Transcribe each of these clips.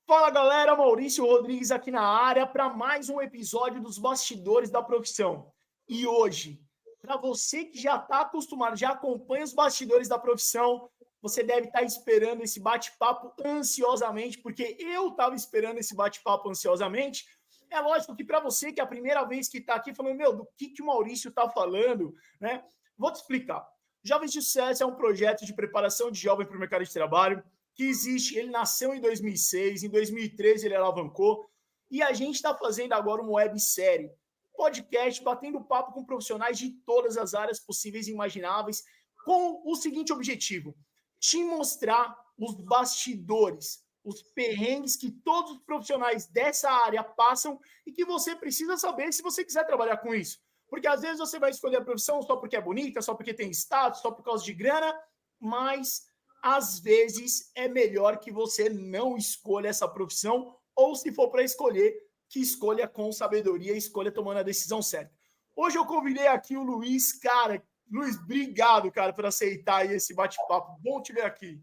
Fala galera, Maurício Rodrigues aqui na área para mais um episódio dos Bastidores da Profissão. E hoje, para você que já está acostumado, já acompanha os bastidores da profissão, você deve estar esperando esse bate-papo ansiosamente, porque eu estava esperando esse bate-papo ansiosamente. É lógico que para você que é a primeira vez que está aqui falando, do que o Maurício está falando, né? Vou te explicar. Jovens de Sucesso é um projeto de preparação de jovem para o mercado de trabalho que existe. Ele nasceu em 2006, em 2013 ele alavancou, e a gente está fazendo agora uma websérie, podcast, batendo papo com profissionais de todas as áreas possíveis e imagináveis, com o seguinte objetivo: te mostrar os bastidores, os perrengues que todos os profissionais dessa área passam e que você precisa saber se você quiser trabalhar com isso. Porque às vezes você vai escolher a profissão só porque é bonita, só porque tem status, só por causa de grana, mas às vezes é melhor que você não escolha essa profissão, ou se for para escolher, que escolha com sabedoria, escolha tomando a decisão certa. Hoje eu convidei aqui o Luiz, cara. Luiz, obrigado, cara, por aceitar aí esse bate-papo. Bom te ver aqui.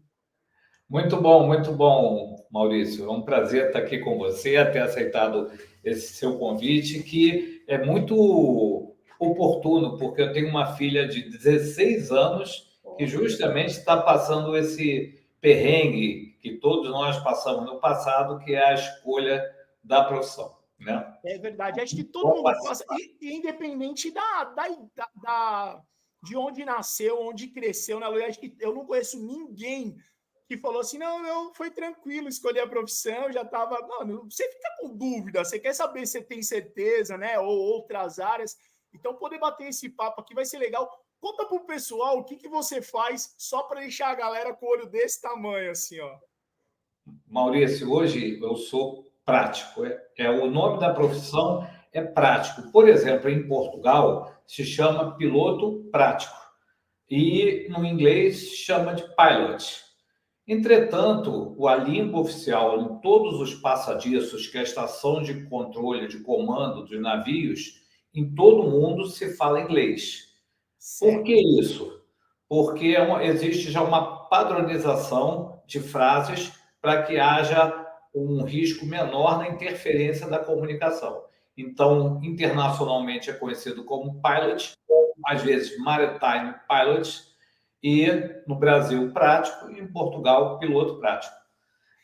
Muito bom, Maurício. É um prazer estar aqui com você, ter aceitado esse seu convite, que é muito oportuno, porque eu tenho uma filha de 16 anos que justamente está passando esse perrengue que todos nós passamos no passado, que é a escolha da profissão, né? É verdade. Acho que todo mundo passa, independente de onde nasceu, onde cresceu, né, Luiz? Acho que eu não conheço ninguém que falou assim, não, foi tranquilo escolher a profissão, já estava... Mano, você fica com dúvida, você quer saber se tem certeza, né, ou outras áreas. Então, poder bater esse papo aqui vai ser legal. Conta pro pessoal o que você faz só para deixar a galera com o olho desse tamanho, assim, ó. Maurício, hoje eu sou prático. O nome da profissão é prático. Por exemplo, em Portugal se chama piloto prático e no inglês se chama de pilot. Entretanto, a língua oficial em todos os passadiços, que é a estação de controle, de comando dos navios, em todo o mundo se fala inglês. Por que isso? Porque existe já uma padronização de frases para que haja um risco menor na interferência da comunicação. Então, internacionalmente é conhecido como pilot, às vezes maritime pilot, e no Brasil prático, e em Portugal piloto prático.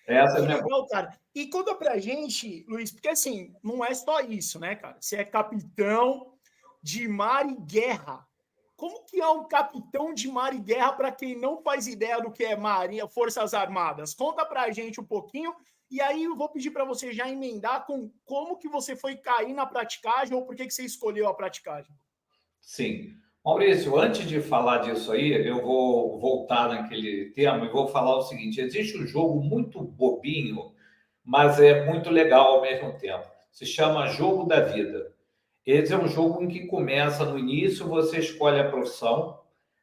Essa é a Que minha... legal, cara. E conta pra gente, Luiz, porque assim, não é só isso, né, cara? Você é capitão de mar e guerra. Como que é um capitão de mar e guerra para quem não faz ideia do que é Marinha, Forças Armadas? Conta pra gente um pouquinho, e aí eu vou pedir para você já emendar com como que você foi cair na praticagem ou por que você escolheu a praticagem. Sim. Maurício, antes de falar disso aí, eu vou voltar naquele tema e vou falar o seguinte: existe um jogo muito bobinho, mas é muito legal ao mesmo tempo. Se chama Jogo da Vida. Esse é um jogo em que começa no início, você escolhe a profissão,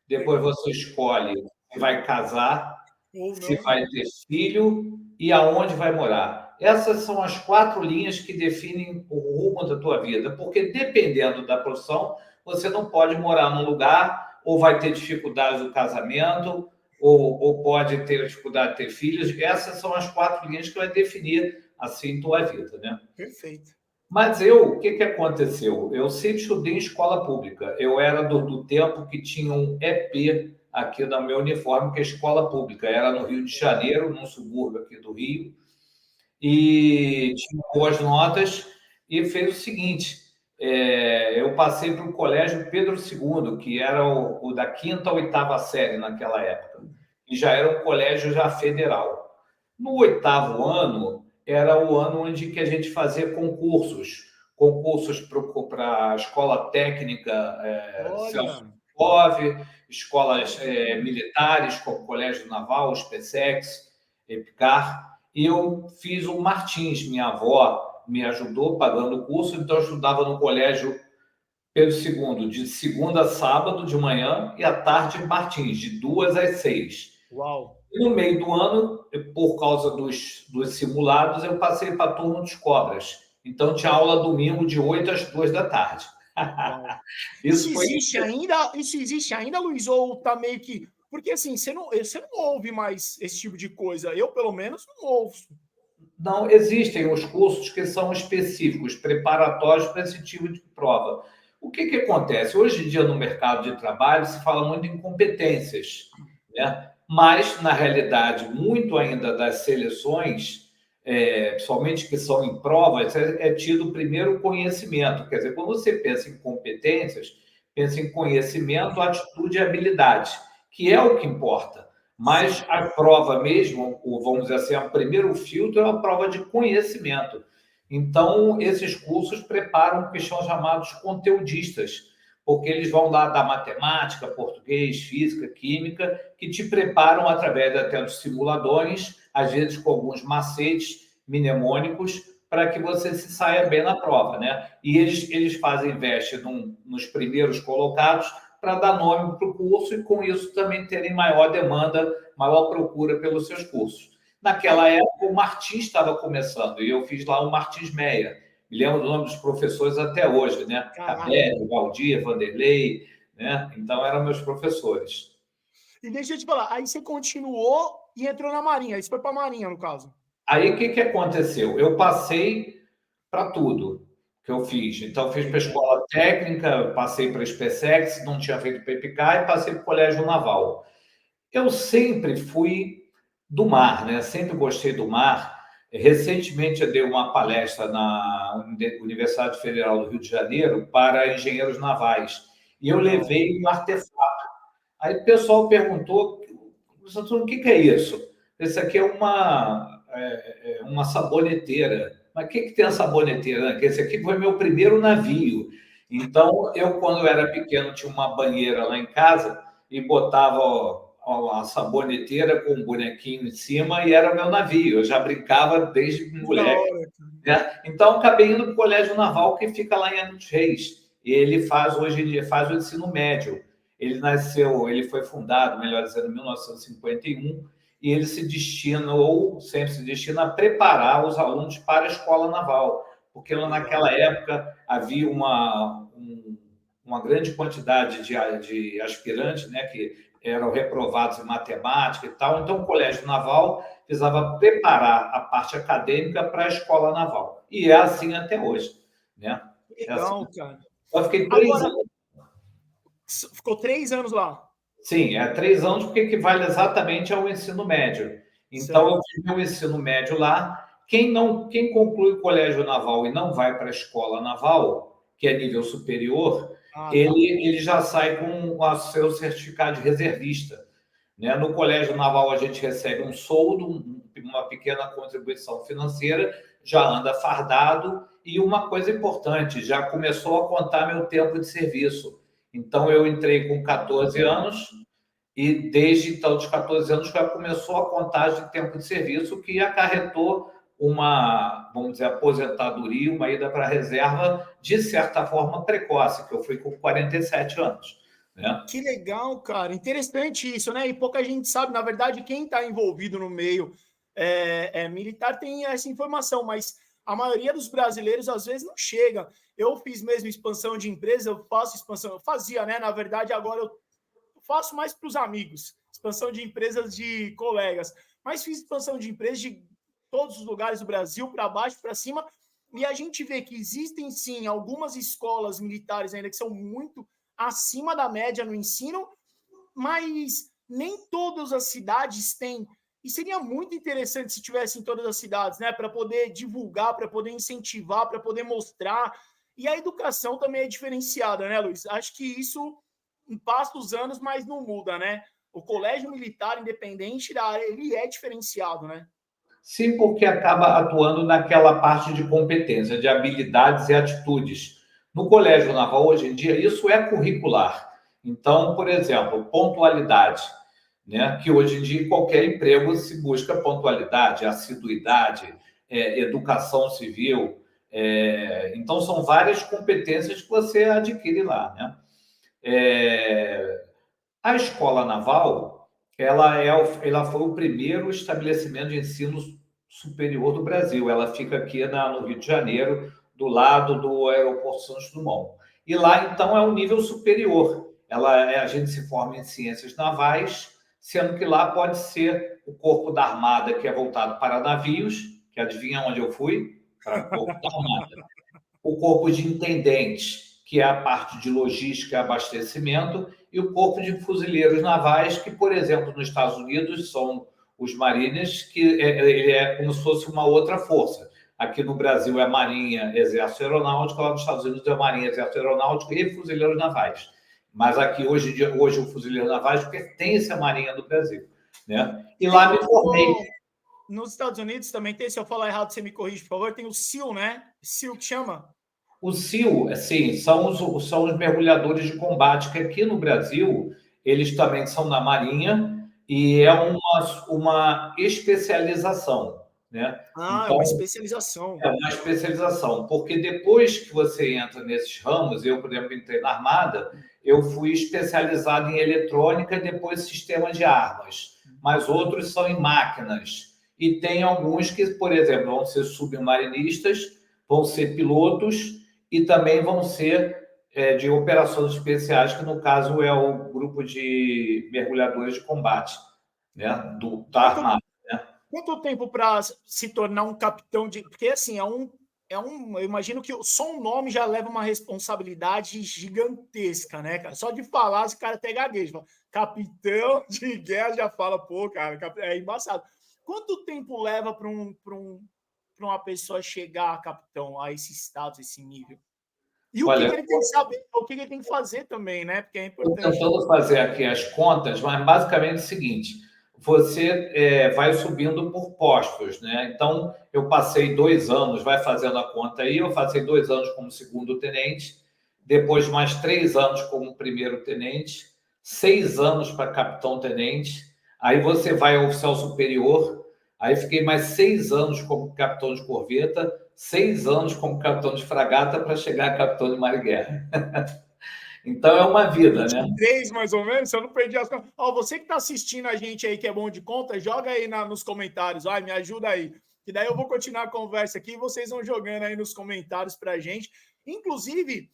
depois você escolhe se vai casar, Ou se não? vai ter filho e aonde vai morar. Essas são as 4 linhas que definem o rumo da tua vida, porque dependendo da profissão, você não pode morar num lugar, ou vai ter dificuldade no casamento, ou pode ter dificuldade de ter filhos. Essas são as 4 linhas que vai definir assim tua vida, né? Perfeito. Mas o que aconteceu? Eu sempre estudei em escola pública. Eu era do tempo que tinha um EP aqui no meu uniforme, que é escola pública. Era no Rio de Janeiro, num subúrbio aqui do Rio. E tinha boas notas e fez o seguinte: eu passei para o Colégio Pedro II, que era o da 5ª à 8ª série naquela época. E já era um colégio já federal. No 8º ano, era o ano onde que a gente fazia concursos para a escola técnica, Celso Olha, Love, escolas militares, como o Colégio Naval, o SpaceX, EPICAR, e eu fiz o Martins. Minha avó me ajudou pagando o curso, então eu estudava no Colégio Pedro II, de segunda a sábado de manhã, e à tarde Martins, de 2 às 6. uau. E no meio do ano, por causa dos simulados, eu passei para a turma dos Cobras. Então, tinha aula domingo de 8 às 2 da tarde. Uau. Isso foi... Isso existe ainda, Luiz? Ou tá meio que... Porque assim, você não ouve mais esse tipo de coisa. Eu, pelo menos, não ouço. Não existem os cursos que são específicos, preparatórios para esse tipo de prova. O que acontece? Hoje em dia, no mercado de trabalho, se fala muito em competências, né? Mas, na realidade, muito ainda das seleções, principalmente que são em provas, é tido primeiro o conhecimento. Quer dizer, quando você pensa em competências, pensa em conhecimento, atitude e habilidade, que é o que importa. Mas a prova mesmo, vamos dizer assim, o primeiro filtro é a prova de conhecimento. Então, esses cursos preparam o que são chamados conteudistas, porque eles vão lá da matemática, português, física, química, que te preparam através até dos simuladores, às vezes com alguns macetes mnemônicos, para que você se saia bem na prova, né? E eles fazem investe nos primeiros colocados para dar nome para o curso e, com isso, também terem maior demanda, maior procura pelos seus cursos. Naquela época, o Martins estava começando, e eu fiz lá o Martins Meia. Me lembro do nome dos professores até hoje, né? Cabelli, Valdir, Vanderlei, né? Então, eram meus professores. E deixa eu te falar, aí você continuou e entrou na Marinha, isso foi para a Marinha, no caso. Aí, o que aconteceu? Eu passei para tudo que eu fiz. Então, fiz para a escola técnica, passei para a SpaceX, não tinha feito PPK, e passei para o Colégio Naval. Eu sempre fui do mar, né? Sempre gostei do mar. Recentemente, eu dei uma palestra na Universidade Federal do Rio de Janeiro para engenheiros navais. E eu levei um artefato. Aí o pessoal perguntou, o que é isso? Isso aqui é uma saboneteira. Mas o que tem a saboneteira? Porque esse aqui foi meu primeiro navio. Então, eu, quando era pequeno, tinha uma banheira lá em casa e botava a saboneteira com um bonequinho em cima e era o meu navio. Eu já brincava desde moleque. Né? Então, acabei indo para o Colégio Naval, que fica lá em Angra dos Reis. E ele faz, hoje em dia, faz o ensino médio. Ele foi fundado, melhor dizendo, em 1951, e ele se sempre se destina a preparar os alunos para a escola naval, porque naquela época havia uma grande quantidade de aspirantes, né, que eram reprovados em matemática e tal. Então, o Colégio Naval precisava preparar a parte acadêmica para a escola naval. E é assim até hoje, né? Legal, assim. cara. Eu fiquei 3 anos. Ficou 3 anos lá. Sim, 3 anos, porque equivale exatamente ao ensino médio. Então, eu fiz meu ensino médio lá. Quem conclui o colégio naval e não vai para a escola naval, que é nível superior, ele já sai com o seu certificado de reservista. Né? No colégio naval, a gente recebe um soldo, uma pequena contribuição financeira, já anda fardado, e uma coisa importante, já começou a contar meu tempo de serviço. Então, eu entrei com 14 anos e, desde então, dos 14 anos, já começou a contagem de tempo de serviço, que acarretou uma, vamos dizer, aposentadoria, uma ida para a reserva, de certa forma, precoce, que eu fui com 47 anos. Né? Que legal, cara. Interessante isso, né? E pouca gente sabe, na verdade, quem está envolvido no meio militar tem essa informação, mas a maioria dos brasileiros às vezes não chega. Eu fiz mesmo expansão de empresa, eu faço expansão, eu fazia, né? Na verdade, agora eu faço mais para os amigos, expansão de empresas de colegas, mas fiz expansão de empresas de todos os lugares do Brasil, para baixo, para cima, e a gente vê que existem sim algumas escolas militares ainda que são muito acima da média no ensino, mas nem todas as cidades têm. E seria muito interessante se tivesse em todas as cidades, né? Para poder divulgar, para poder incentivar, para poder mostrar. E a educação também é diferenciada, né, Luiz? Acho que isso passa os anos, mas não muda, né? O colégio militar independente da área, ele é diferenciado, né? Sim, porque acaba atuando naquela parte de competência, de habilidades e atitudes. No Colégio Naval, hoje em dia, isso é curricular. Então, por exemplo, pontualidade, né? Que hoje em dia, em qualquer emprego, se busca pontualidade, assiduidade, educação civil. Então, são várias competências que você adquire lá, né? A Escola Naval, ela foi o primeiro estabelecimento de ensino superior do Brasil. Ela fica aqui no Rio de Janeiro, do lado do Aeroporto Santos Dumont. E lá, então, é um nível superior. A gente se forma em ciências navais, sendo que lá pode ser o corpo da armada, que é voltado para navios, que adivinha onde eu fui? Para o Corpo da Armada. O Corpo de Intendentes, que é a parte de logística e abastecimento, e o Corpo de Fuzileiros Navais, que, por exemplo, nos Estados Unidos são os Marines, que ele é como se fosse uma outra força. Aqui no Brasil é Marinha, Exército Aeronáutico, lá nos Estados Unidos é Marinha, Exército Aeronáutico e Fuzileiros Navais. Mas aqui, hoje o Fuzileiro Navais pertence à Marinha do Brasil, né? E lá me formei. Nos Estados Unidos também tem, se eu falar errado, você me corrige, por favor, tem o SEAL, né? SEAL que chama? O SEAL, assim, são os mergulhadores de combate, que aqui no Brasil, eles também são na Marinha, e é uma especialização, né? É uma especialização. É uma especialização, porque depois que você entra nesses ramos, eu, por exemplo, entrei na Armada, eu fui especializado em eletrônica e depois sistema de armas, mas outros são em máquinas. E tem alguns que, por exemplo, vão ser submarinistas, vão ser pilotos e também vão ser de operações especiais, que no caso é o grupo de mergulhadores de combate, né, da Armada. Quanto tempo para se tornar um capitão de... Porque, assim, eu imagino que só um nome já leva uma responsabilidade gigantesca, né, cara? Só de falar, esse cara até gagueja. Capitão de guerra já fala, pô, cara, é embaçado. Quanto tempo leva para uma pessoa chegar a capitão, a esse status, esse nível? E o que ele tem que saber, o que ele tem que fazer também, né? Porque é importante. Estou tentando fazer aqui as contas, mas basicamente é o seguinte: você vai subindo por postos, né? Então, eu passei 2 anos, vai fazendo a conta aí, eu passei 2 anos como segundo tenente, depois mais 3 anos como primeiro tenente, 6 anos para capitão tenente, aí você vai ao oficial superior, aí fiquei mais 6 anos como capitão de corveta, 6 anos como capitão de fragata para chegar a capitão de mar e guerra. Então é uma vida, né? 3, mais ou menos, se eu não perdi as contas. Você que está assistindo a gente aí, que é bom de conta, joga aí nos comentários, me ajuda aí. Que daí eu vou continuar a conversa aqui e vocês vão jogando aí nos comentários pra gente. Inclusive,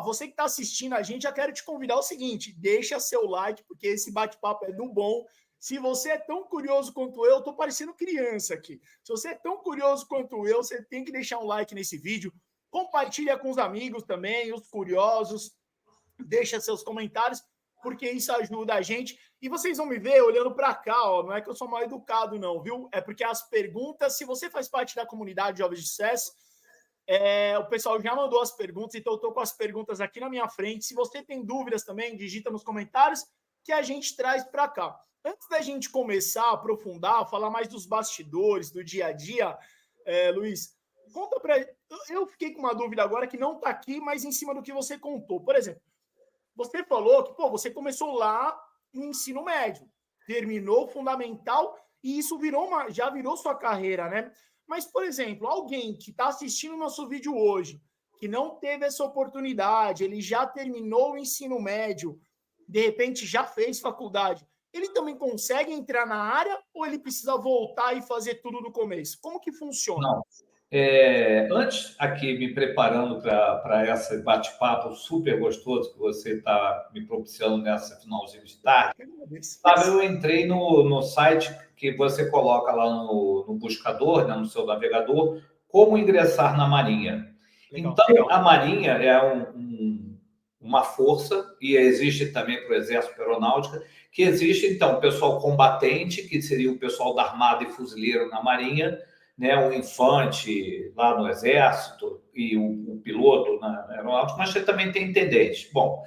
você que está assistindo a gente, já quero te convidar ao seguinte: deixa seu like, porque esse bate-papo é do bom. Se você é tão curioso quanto eu tô parecendo criança aqui. Se você é tão curioso quanto eu, você tem que deixar um like nesse vídeo. Compartilha com os amigos também, os curiosos. Deixa seus comentários, porque isso ajuda a gente. E vocês vão me ver olhando para cá, não é que eu sou mal educado, não, viu? É porque as perguntas, se você faz parte da comunidade Jovens de Sucesso, o pessoal já mandou as perguntas, então eu estou com as perguntas aqui na minha frente. Se você tem dúvidas também, digita nos comentários que a gente traz para cá. Antes da gente começar a aprofundar, falar mais dos bastidores, do dia a dia, Luiz, conta para... Eu fiquei com uma dúvida agora que não está aqui, mas em cima do que você contou. Por exemplo, você falou que você começou lá no ensino médio, terminou o fundamental e isso já virou sua carreira, né? Mas, por exemplo, alguém que está assistindo o nosso vídeo hoje, que não teve essa oportunidade, ele já terminou o ensino médio, de repente já fez faculdade, ele também consegue entrar na área ou ele precisa voltar e fazer tudo do começo? Como que funciona? Não. Antes, aqui, me preparando para esse bate-papo super gostoso que você está me propiciando nessa finalzinho de tarde, eu entrei no site que você coloca lá no buscador, né, no seu navegador, como ingressar na Marinha. Legal, então, legal. A Marinha é uma força, e existe também para o Exército Aeronáutica, que existe, então, o pessoal combatente, que seria o pessoal da Armada e Fuzileiro na Marinha, né, o infante lá no Exército e o piloto na Aeronáutica, mas você também tem intendente. Bom,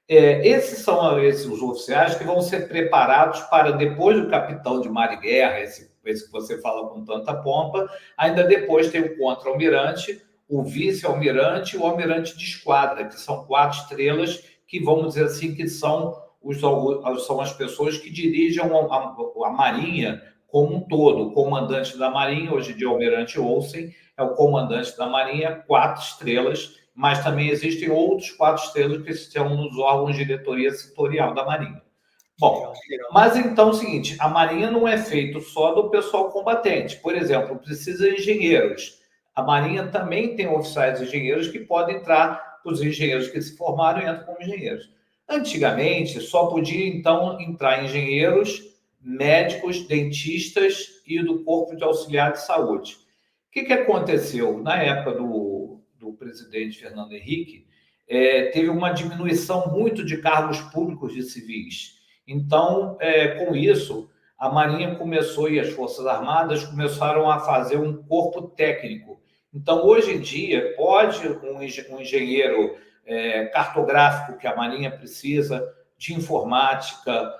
esses são os oficiais que vão ser preparados para, depois do capitão de mar e guerra, esse que você fala com tanta pompa, ainda depois tem o contra-almirante, o vice-almirante e o almirante de esquadra, que são 4 estrelas, que vamos dizer assim, que são as pessoas que dirigem a Marinha como um todo. O comandante da Marinha, hoje em dia o almirante Olsen, é o comandante da Marinha, 4 estrelas, mas também existem outros 4 estrelas que estão nos órgãos de diretoria setorial da Marinha. Bom, mas então é o seguinte, a Marinha não é feito só do pessoal combatente. Por exemplo, precisa de engenheiros. A Marinha também tem oficiais engenheiros que podem entrar, os engenheiros que se formaram entram como engenheiros. Antigamente, só podia, então, entrar engenheiros, médicos, dentistas e do corpo de auxiliar de saúde. que aconteceu? Na época do presidente Fernando Henrique, teve uma diminuição muito de cargos públicos de civis. Então, com isso, a Marinha começou e as Forças Armadas começaram a fazer um corpo técnico. Então, hoje em dia, pode um engenheiro cartográfico que a Marinha precisa, de informática,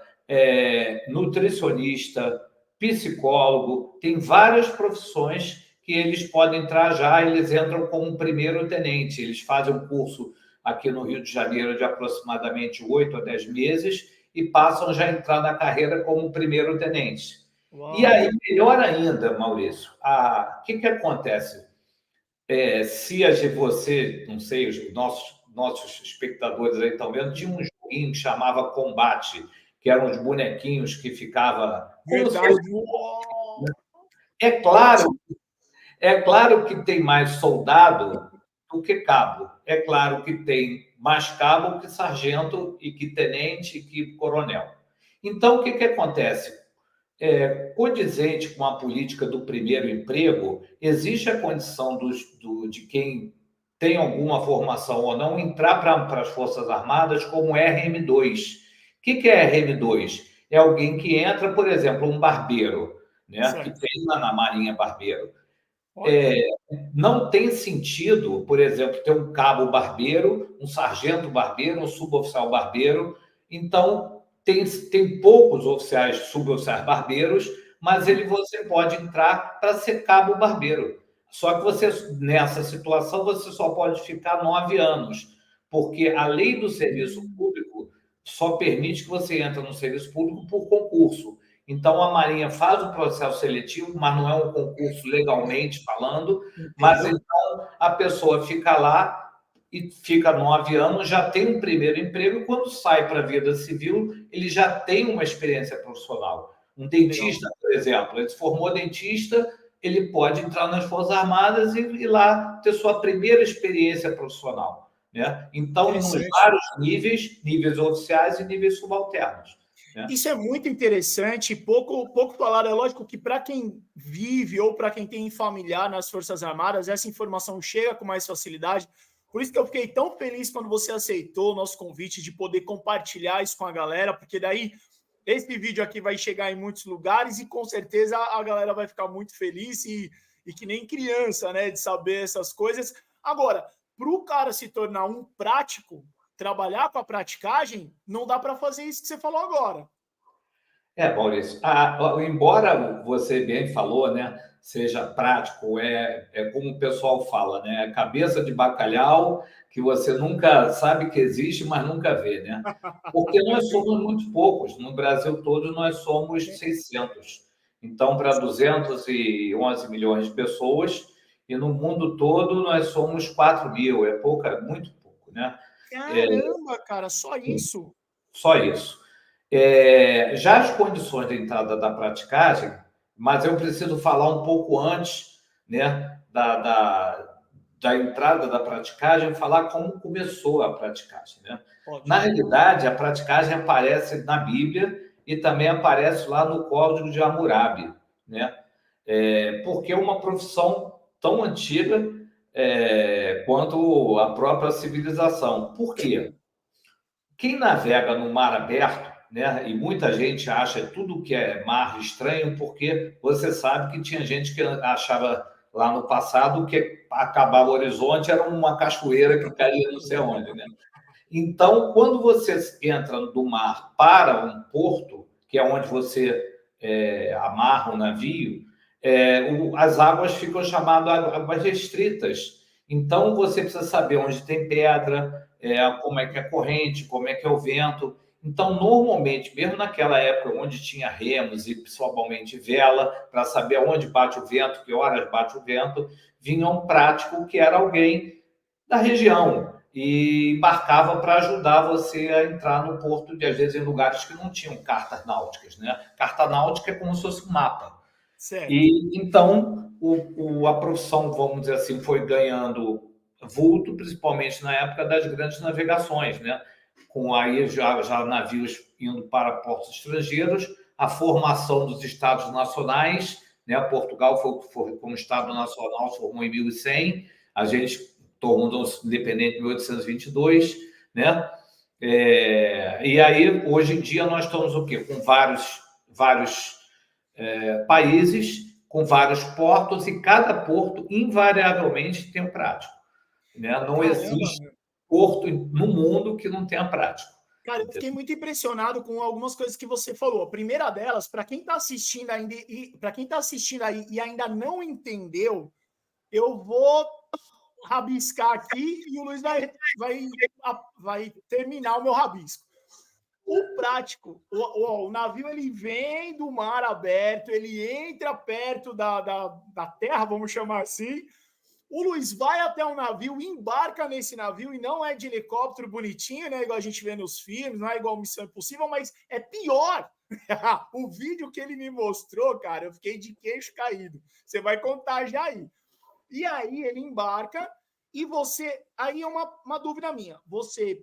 nutricionista, psicólogo, tem várias profissões que eles podem entrar já, eles entram como primeiro tenente, eles fazem um curso aqui no Rio de Janeiro de aproximadamente 8 a 10 meses e passam já a entrar na carreira como primeiro tenente. Uau. E aí, melhor ainda, Maurício, o que acontece? Se você, não sei, os nossos espectadores aí estão vendo, tinha um joguinho que chamava Combate, que eram os bonequinhos que ficava... É claro que tem mais soldado do que cabo. É claro que tem mais cabo que sargento e que tenente e que coronel. Então, o que acontece? Condizente com a política do primeiro emprego, existe a condição de quem tem alguma formação ou não entrar para as Forças Armadas como RM2. O que é RM2? É alguém que entra, por exemplo, um barbeiro, né? Que tem lá na Marinha barbeiro. Não tem sentido, por exemplo, ter um cabo barbeiro, um sargento barbeiro, um suboficial barbeiro. Então, tem poucos oficiais, suboficiais barbeiros, mas você pode entrar para ser cabo barbeiro. Só que você, nessa situação, você só pode ficar 9 anos, porque a lei do serviço público só permite que você entre no serviço público por concurso. Então, a Marinha faz o processo seletivo, mas não é um concurso legalmente falando, mas então a pessoa fica lá e fica 9 anos, já tem um primeiro emprego, e quando sai para a vida civil, ele já tem uma experiência profissional. Um dentista, por exemplo, ele se formou dentista, ele pode entrar nas Forças Armadas e ir lá ter sua primeira experiência profissional, né? Então, nos vários níveis oficiais e níveis subalternos. Isso é muito interessante, pouco falado. É lógico que para quem vive ou para quem tem familiar nas Forças Armadas, essa informação chega com mais facilidade. Por isso que eu fiquei tão feliz quando você aceitou o nosso convite de poder compartilhar isso com a galera, porque daí esse vídeo aqui vai chegar em muitos lugares e com certeza a galera vai ficar muito feliz e que nem criança, né, de saber essas coisas. Agora, para o cara se tornar um prático, trabalhar com a praticagem, não dá para fazer isso que você falou agora. Maurício, embora você bem falou, né, seja prático, é como o pessoal fala, né, cabeça de bacalhau que você nunca sabe que existe, mas nunca vê, né? Porque nós somos muito poucos, no Brasil todo nós somos 600. Então, para 211 milhões de pessoas, e no mundo todo nós somos 4 mil, muito pouco, né? Caramba, cara, só isso? Só isso. Já as condições de entrada da praticagem, mas eu preciso falar um pouco antes, né, da entrada da praticagem, falar como começou a praticagem, né? Na realidade, a praticagem aparece na Bíblia e também aparece lá no Código de Hammurabi, né? Porque é uma profissão tão antiga quanto a própria civilização. Por quê? Quem navega no mar aberto, né? E muita gente acha tudo que é mar estranho, porque você sabe que tinha gente que achava lá no passado que acabava o horizonte era uma cachoeira que caía não sei onde, né? Então, quando você entra do mar para um porto, que é onde você amarra o navio, as águas ficam chamadas águas restritas. Então, você precisa saber onde tem pedra, como é que é a corrente, como é que é o vento. Então, normalmente, mesmo naquela época onde tinha remos e principalmente vela, para saber onde bate o vento, que horas bate o vento, vinha um prático que era alguém da região e embarcava para ajudar você a entrar no porto, de às vezes em lugares que não tinham cartas náuticas, né? Carta náutica é como se fosse um mapa. Certo. E então a profissão, vamos dizer assim, foi ganhando vulto, principalmente na época das grandes navegações, né? Com aí já navios indo para portos estrangeiros, a formação dos estados nacionais, né? Portugal foi um Estado nacional, se formou em 1100, a gente tornou-se independente em 1822, né? E aí, hoje em dia, nós estamos o quê? Com vários países, com vários portos, e cada porto, invariavelmente, tem um prático, né? Não Caramba, existe meu. porto no mundo que não tenha prático. Cara, eu fiquei muito impressionado com algumas coisas que você falou. A primeira delas, para quem está assistindo ainda para quem está assistindo aí e ainda não entendeu, eu vou rabiscar aqui e o Luiz vai terminar o meu rabisco. O prático, o navio ele vem do mar aberto, ele entra perto da terra, vamos chamar assim. O Luiz vai até um navio, embarca nesse navio, e não é de helicóptero bonitinho, né? Igual a gente vê nos filmes, não é igual Missão Impossível, mas é pior. O vídeo que ele me mostrou, cara, eu fiquei de queixo caído. Você vai contar já aí. E aí ele embarca e você... Aí é uma dúvida minha. Você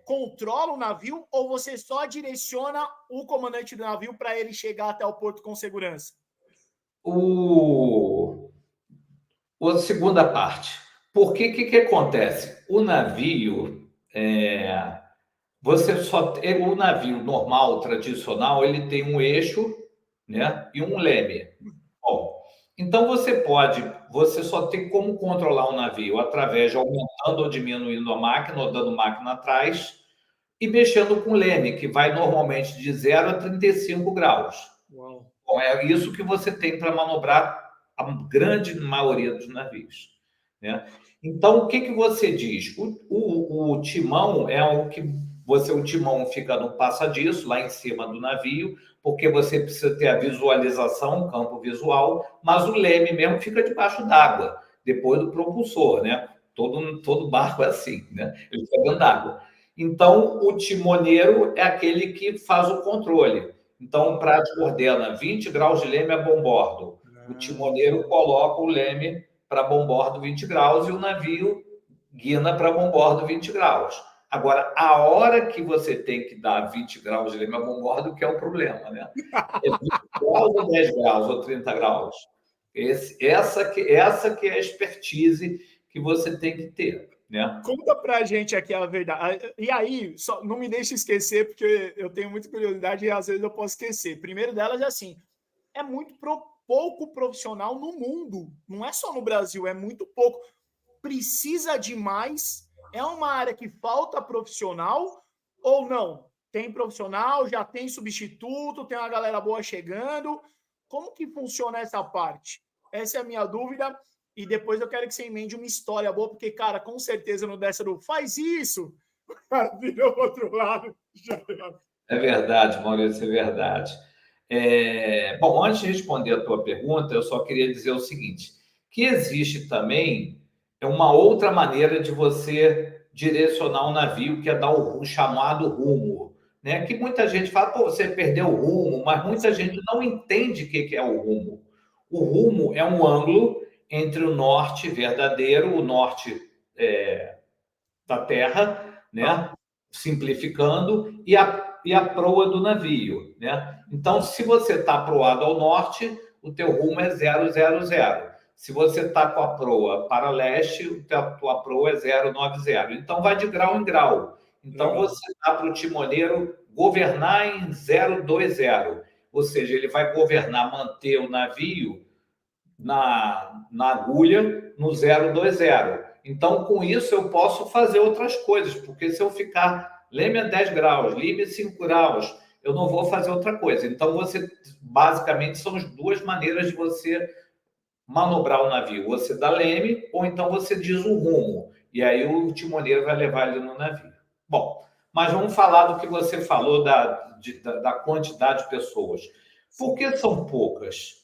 controla o navio ou você só direciona o comandante do navio para ele chegar até o porto com segurança? A segunda parte. Porque o que acontece? O navio, o navio normal, tradicional, ele tem um eixo, né, e um leme. Bom, então você só tem como controlar o navio através de aumentando ou diminuindo a máquina, ou dando máquina atrás, e mexendo com o leme, que vai normalmente de 0 a 35 graus. Uau. Bom, é isso que você tem para manobrar a grande maioria dos navios, né? Então, o que você diz? O timão é o que o timão fica no passadiço, lá em cima do navio, porque você precisa ter a visualização, o campo visual, mas o leme mesmo fica debaixo d'água, depois do propulsor, né? Todo barco é assim, né? Ele fica dentro d'água. Então, o timoneiro é aquele que faz o controle. Então, o prático ordena 20 graus de leme a bombordo. O timoneiro coloca o leme para bombordo 20 graus e o navio guina para bombordo 20 graus. Agora, a hora que você tem que dar 20 graus de leme a bombordo, que é o problema, né? É 20 graus ou 10 graus ou 30 graus? Essa que é a expertise que você tem que ter, né? Conta pra gente aqui a verdade. E aí, só não me deixe esquecer, porque eu tenho muita curiosidade e às vezes eu posso esquecer. Primeiro delas é assim, é muito pouco profissional no mundo. Não é só no Brasil, é muito pouco. Precisa de mais? É uma área que falta profissional ou não? Tem profissional, já tem substituto, tem uma galera boa chegando. Como que funciona essa parte? Essa é a minha dúvida. E depois eu quero que você emende uma história boa, porque, cara, com certeza no dessa do faz isso, o cara virou outro lado. É verdade, Maurício, é verdade. Bom, antes de responder a tua pergunta, eu só queria dizer o seguinte, que existe também uma outra maneira de você direcionar um navio, que é dar o chamado rumo, né? Que muita gente fala, pô, você perdeu o rumo, mas muita gente não entende o que é o rumo. O rumo é um ângulo entre o norte verdadeiro, o norte da terra, né? Simplificando, e a proa do navio, né? Então, se você está proado ao norte, o teu rumo é 000. Se você está com a proa para leste, a tua proa é 090. Então, vai de grau em grau. Então, Legal. você dá para o timoneiro governar em 020, ou seja, ele vai governar, manter o navio na agulha no 020. Então, com isso, eu posso fazer outras coisas, porque se eu ficar leme a 10 graus, leme a 5 graus, eu não vou fazer outra coisa. Então, basicamente, são as duas maneiras de você manobrar o navio. Você dá leme, ou então você diz o rumo, e aí o timoneiro vai levar ele no navio. Bom, mas vamos falar do que você falou da quantidade de pessoas. Por que são poucas?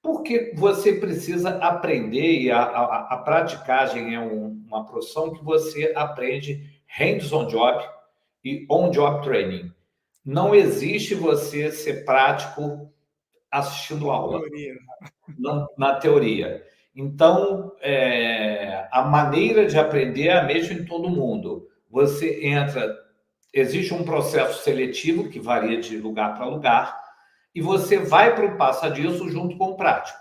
Porque você precisa aprender, e a praticagem é uma profissão que você aprende hands-on job e on-job training. Não existe você ser prático assistindo aula, Teoria. na teoria. Então, a maneira de aprender é a mesma em todo mundo. Existe um processo seletivo que varia de lugar para lugar, e você vai para o passo disso junto com o prático.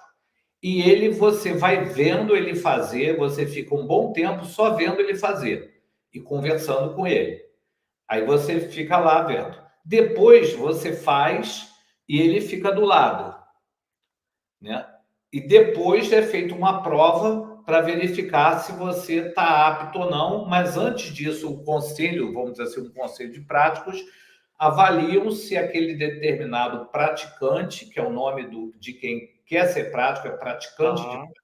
E você vai vendo ele fazer, você fica um bom tempo só vendo ele fazer e conversando com ele. Aí você fica lá vendo. Depois você faz e ele fica do lado, né? E depois é feita uma prova para verificar se você está apto ou não, mas antes disso, o conselho, vamos dizer assim, um conselho de práticos, avaliam se aquele determinado praticante, que é o nome de quem quer ser prático, é praticante de prático,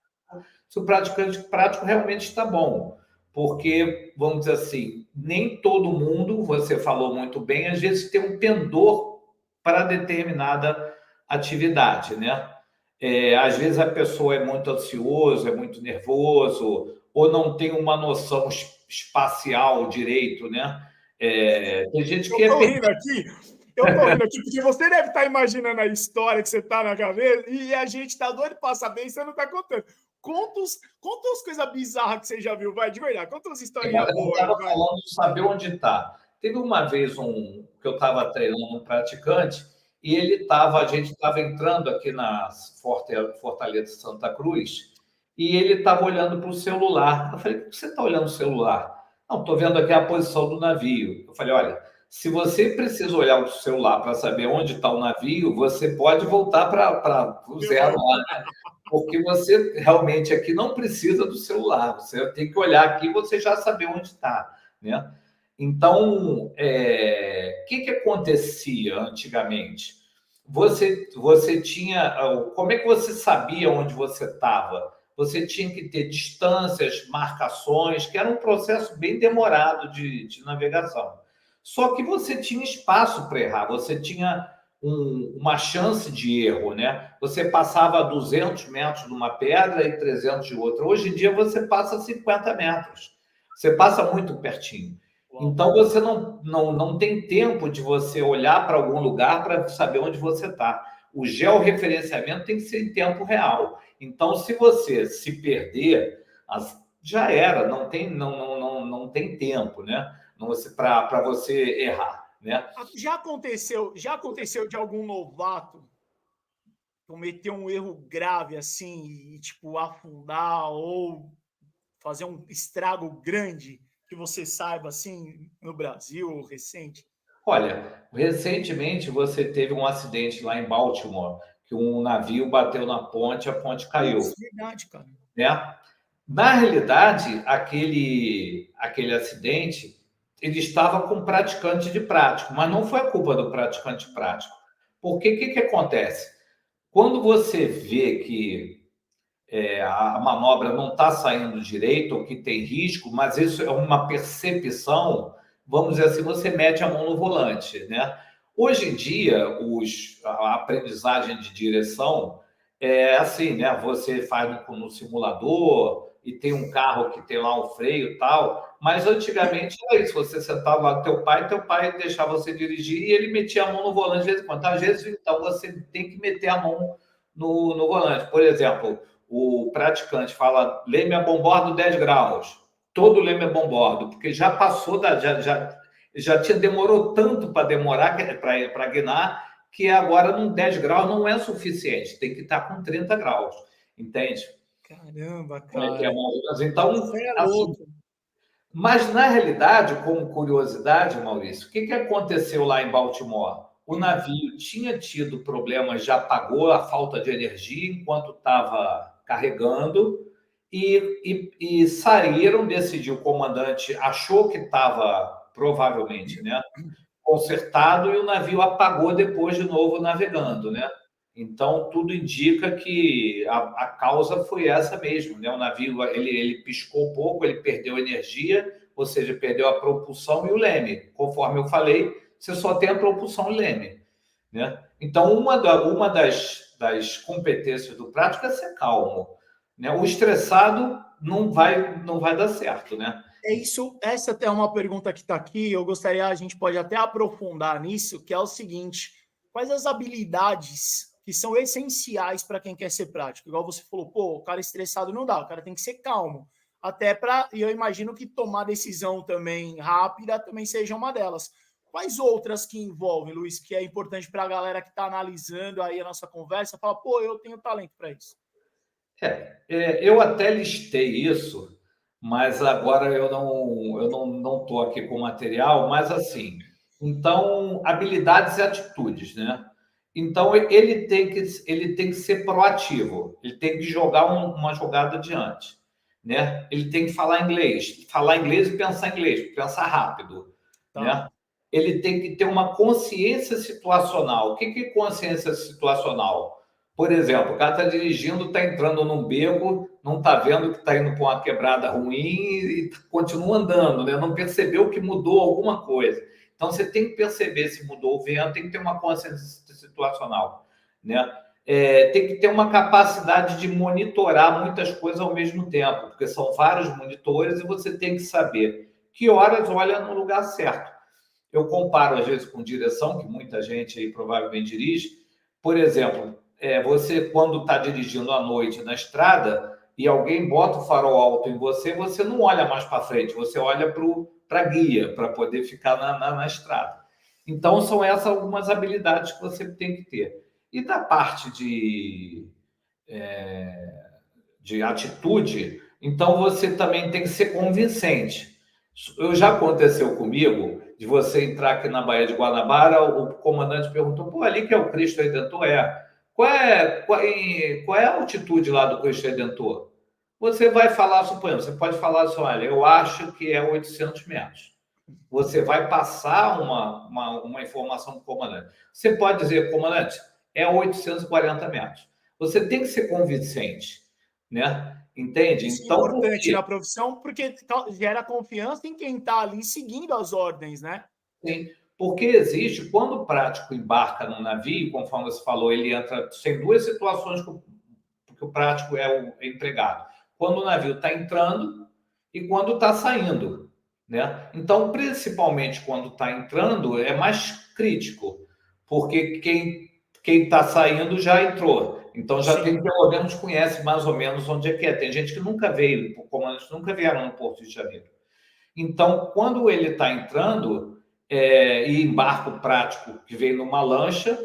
se o praticante prático realmente está bom. Porque, vamos dizer assim, nem todo mundo, você falou muito bem, às vezes tem um pendor para determinada atividade, né? Às vezes a pessoa é muito ansioso, é muito nervoso, ou não tem uma noção espacial direito, né? Tem gente que Eu tô rindo aqui, porque você deve estar imaginando a história que você tá na cabeça e a gente tá doido pra saber e você não tá contando. Conta as coisas bizarras que você já viu, vai, de verdade. Conta umas historinhas Eu boas aí, estava vai. falando de saber onde está. Teve uma vez que eu estava treinando um praticante e a gente estava entrando aqui na Fortaleza de Santa Cruz e ele estava olhando para o celular. Eu falei, por que você está olhando o celular? Não, estou vendo aqui a posição do navio. Eu falei, olha, se você precisa olhar o celular para saber onde está o navio, você pode voltar para o zero lá, né? Porque você realmente aqui não precisa do celular, você tem que olhar aqui e você já saber onde está, né? Então, o que acontecia antigamente? Você tinha... Como é que você sabia onde você estava? Você tinha que ter distâncias, marcações, que era um processo bem demorado de navegação. Só que você tinha espaço para errar, você tinha uma chance de erro, né? Você passava a 200 metros de uma pedra e 300 de outra. Hoje em dia você passa 50 metros. Você passa muito pertinho. Então você não tem tempo de você olhar para algum lugar para saber onde você está. O georreferenciamento tem que ser em tempo real. Então, se você se perder, já era, não tem tempo, né? Para você errar, né? Já aconteceu de algum novato cometer um erro grave assim e tipo afundar ou fazer um estrago grande que você saiba assim no Brasil recente? Olha, recentemente você teve um acidente lá em Baltimore, que um navio bateu na ponte, a ponte caiu, Putz, verdade, cara. né? Na realidade, aquele acidente, ele estava com praticante de prático, mas não foi a culpa do praticante prático. Porque o que acontece? Quando você vê que a manobra não está saindo direito, ou que tem risco, mas isso é uma percepção, vamos dizer assim, você mete a mão no volante, né? Hoje em dia, a aprendizagem de direção é assim, né? Você faz no simulador e tem um carro que tem lá um freio e tal, mas antigamente era isso, você sentava lá com teu pai deixava você dirigir e ele metia a mão no volante de vez em quando. Às vezes, então, você tem que meter a mão no volante. Por exemplo, o praticante fala leme a bombordo 10 graus. Todo leme a bombordo, porque já passou já tinha demorou tanto para demorar para guinar que agora num 10 graus não é suficiente, tem que estar com 30 graus, entende? Caramba, Como é que é cara. mais então, Você é assim, louco. mas na realidade, como curiosidade, Maurício, o que aconteceu lá em Baltimore? O navio tinha tido problemas, já apagou a falta de energia enquanto estava carregando e saíram, decidiu, o comandante achou que estava provavelmente, né, consertado e o navio apagou depois de novo navegando, né? Então tudo indica que a causa foi essa mesmo, né? O navio ele piscou um pouco, ele perdeu energia, ou seja, perdeu a propulsão e o leme. Conforme eu falei, você só tem a propulsão e leme, né? Então uma das competências do prático é ser calmo, né? O estressado não vai dar certo, né? É isso, essa é uma pergunta que está aqui, eu gostaria, a gente pode até aprofundar nisso, que é o seguinte, quais as habilidades que são essenciais para quem quer ser prático? Igual você falou, pô, o cara estressado não dá, o cara tem que ser calmo, até para, e eu imagino que tomar decisão também rápida também seja uma delas. Quais outras que envolvem, Luiz, que é importante para a galera que está analisando aí a nossa conversa, falar, pô, eu tenho talento para isso? Eu até listei isso, mas agora eu não estou aqui com o material, mas assim, então, habilidades e atitudes, né? Então, ele tem que ser proativo, ele tem que jogar uma jogada adiante, né? Ele tem que falar inglês e pensar inglês, pensar rápido, Tá. né? Ele tem que ter uma consciência situacional. O que é consciência situacional? Por exemplo, o cara está dirigindo, está entrando num beco, não está vendo que está indo para uma quebrada ruim e continua andando, né? Não percebeu que mudou alguma coisa. Então, você tem que perceber se mudou o vento, tem que ter uma consciência situacional, né? Tem que ter uma capacidade de monitorar muitas coisas ao mesmo tempo, porque são vários monitores e você tem que saber que horas olha no lugar certo. Eu comparo, às vezes, com direção, que muita gente aí provavelmente dirige. Por exemplo, você, quando está dirigindo à noite na estrada e alguém bota o farol alto em você, você não olha mais para frente, você olha para a guia, para poder ficar na estrada. Então, são essas algumas habilidades que você tem que ter. E da parte de atitude, então você também tem que ser convincente. Já aconteceu comigo de você entrar aqui na Baía de Guanabara, o comandante perguntou, pô, ali que é o Cristo Redentor? Qual é a altitude lá do Cristo Redentor? Você vai falar, suponhamos, você pode falar assim, olha, eu acho que é 800 metros. Você vai passar uma informação para o comandante. Você pode dizer, comandante, é 840 metros. Você tem que ser convincente, né? Entende? Isso é Então, por importante quê? na profissão porque gera confiança em quem está ali seguindo as ordens, né? Sim, porque existe, quando o prático embarca no navio, conforme você falou, ele entra. Tem duas situações que o prático é o empregado: quando o navio está entrando e quando está saindo, né? Então, principalmente quando está entrando, é mais crítico, porque quem está saindo já entrou. Então já tem, Sim. pelo menos conhece mais ou menos onde é que é. Tem gente que nunca veio, comandantes nunca vieram no Porto de Janeiro. Então, quando ele está entrando, e embarca o prático que vem numa lancha,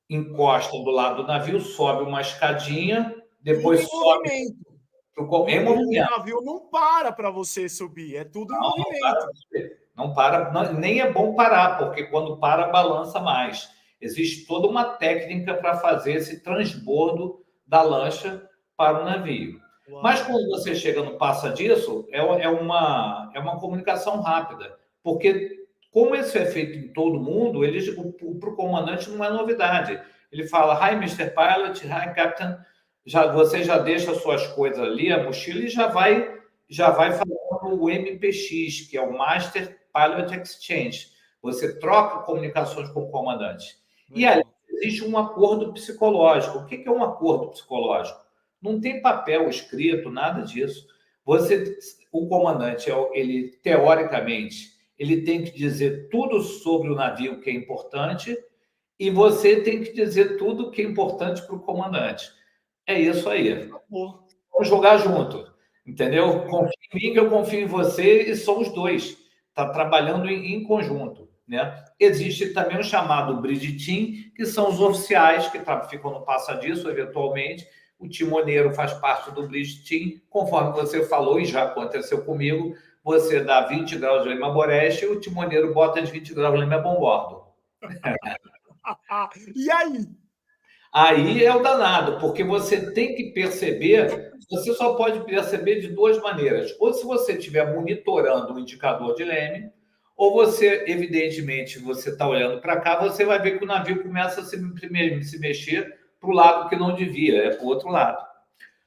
encosta do lado do navio, sobe uma escadinha, Tudo depois em sobe movimento. em O movimento. navio não para você subir, é tudo em Não, não para, movimento. não para, nem é bom parar, porque quando para, balança mais. Existe toda uma técnica para fazer esse transbordo da lancha para o navio. Mas Uau. quando você chega no passa disso, é uma comunicação rápida, porque como isso é feito em todo mundo, para o comandante não é novidade. Ele fala, Hi, Mr. Pilot, Hi, Captain. Você já deixa suas coisas ali, a mochila, e já vai falando o MPX, que é o Master Pilot Exchange. Você troca comunicações com o comandante. E aí Legal. existe um acordo psicológico. O que é um acordo psicológico? Não tem papel escrito, nada disso. O comandante, ele teoricamente, ele tem que dizer tudo sobre o navio que é importante e você tem que dizer tudo que é importante para o comandante. É isso aí. Acabou. Vamos jogar junto, entendeu? Legal. Confia em mim que eu confio em você e somos dois. Está trabalhando em conjunto, né? Existe também o chamado bridge team, que são os oficiais que ficam no passadiço, eventualmente. O timoneiro faz parte do bridge team, conforme você falou, e já aconteceu comigo, você dá 20 graus de leme a boreste e o timoneiro bota de 20 graus de leme a bombordo. E aí? Aí é o danado, porque você tem que perceber, você só pode perceber de duas maneiras. Ou se você estiver monitorando o indicador de leme, ou você, evidentemente, você está olhando para cá, você vai ver que o navio começa a se mexer para o lado que não devia, é para o outro lado.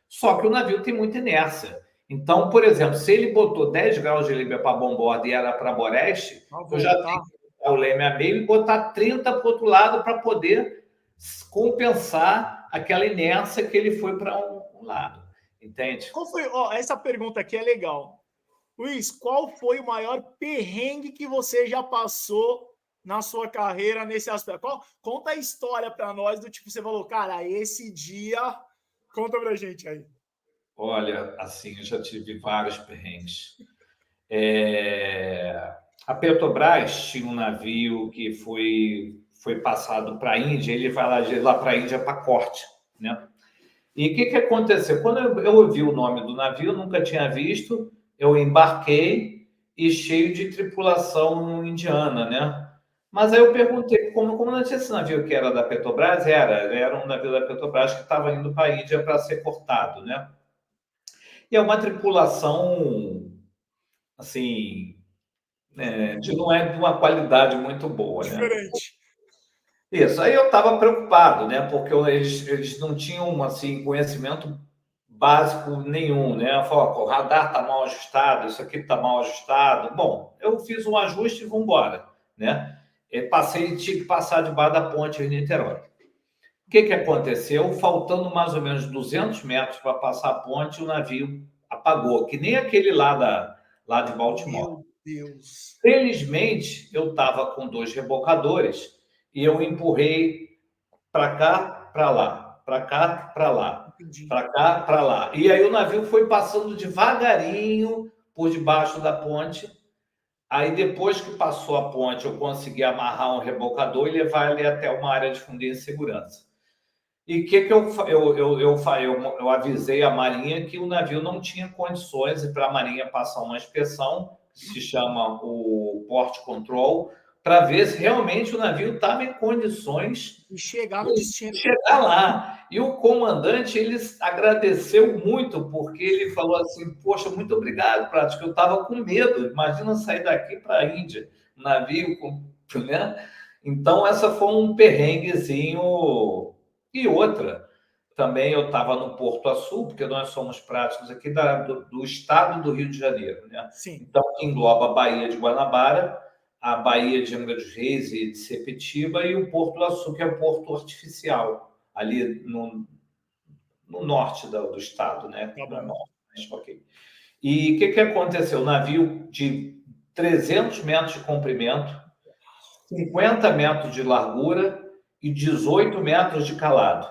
Só que o navio tem muita inércia. Então, por exemplo, se ele botou 10 graus de leme para bombordo e era para boreste, Vai eu já tenho voltar. que botar o leme a meio e botar 30 para o outro lado para poder compensar aquela inércia que ele foi para um lado. Entende? Qual foi? Ó, essa pergunta aqui é legal. Luiz, qual foi o maior perrengue que você já passou na sua carreira nesse aspecto? Conta a história para nós do tipo, você falou, cara, esse dia. Conta pra gente aí. Olha, assim, eu já tive vários perrengues. É... A Petrobras tinha um navio que foi passado para a Índia, ele vai lá para a Índia para corte, né? E o que aconteceu? Quando eu ouvi o nome do navio, nunca tinha visto, eu embarquei e cheio de tripulação indiana, né? Mas aí eu perguntei, como não tinha esse navio que era da Petrobras? Era um navio da Petrobras que estava indo para a Índia para ser cortado, né? E é uma tripulação, assim, não é de uma qualidade muito boa, né? Diferente. Isso, aí eu estava preocupado, né? Porque eles não tinham assim conhecimento básico nenhum, né? Eu falei, o radar está mal ajustado, isso aqui está mal ajustado. Bom, eu fiz um ajuste e vamos embora, né? Tinha que passar debaixo da ponte em Niterói. O que aconteceu? Faltando mais ou menos 200 metros para passar a ponte, o navio apagou, que nem aquele lá de Baltimore. Meu Deus. Felizmente, eu estava com 2 rebocadores e eu empurrei para cá, para lá, para cá, para lá, Entendi. para cá, para lá. E aí o navio foi passando devagarinho por debaixo da ponte. Aí depois que passou a ponte, eu consegui amarrar um rebocador e levar ele até uma área de fundinha de segurança. E o que eu avisei a Marinha que o navio não tinha condições para a Marinha passar uma inspeção, que se chama o Port Control, para ver se realmente o navio estava em condições E chegar no destino. de chegar lá. E o comandante, ele agradeceu muito, porque ele falou assim, poxa, muito obrigado, Prato, que eu estava com medo. Imagina sair daqui para a Índia, um navio, né? Então, essa foi um perrenguezinho. E outra, também eu estava no Porto Açul, porque nós somos práticos aqui do estado do Rio de Janeiro, né? Sim. Então, que engloba a Baía de Guanabara, a Baía de Angra dos Reis e de Sepetiba e o Porto do Açu, que é o porto artificial, ali no norte do estado, né? Tá No bom. norte, ok. E o que aconteceu? O navio de 300 metros de comprimento, 50 metros de largura e 18 metros de calado.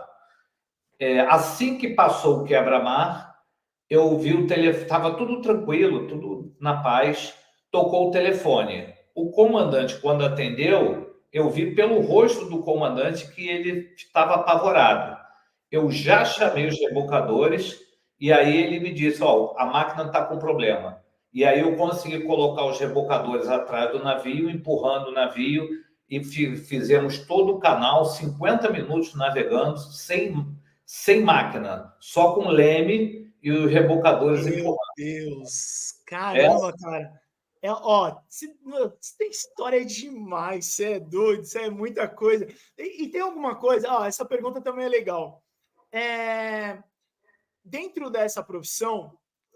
Assim que passou o quebra-mar, eu vi o telefone, estava tudo tranquilo, tudo na paz, tocou o telefone. O comandante, quando atendeu, eu vi pelo rosto do comandante que ele estava apavorado. Eu já chamei os rebocadores e aí ele me disse, a máquina está com problema. E aí eu consegui colocar os rebocadores atrás do navio, empurrando o navio e fizemos todo o canal, 50 minutos navegando, sem máquina, só com leme e os rebocadores Meu empurrando. Deus. Caramba, cara. Você tem história demais, você é doido, você é muita coisa. E tem alguma coisa, essa pergunta também é legal. Dentro dessa profissão,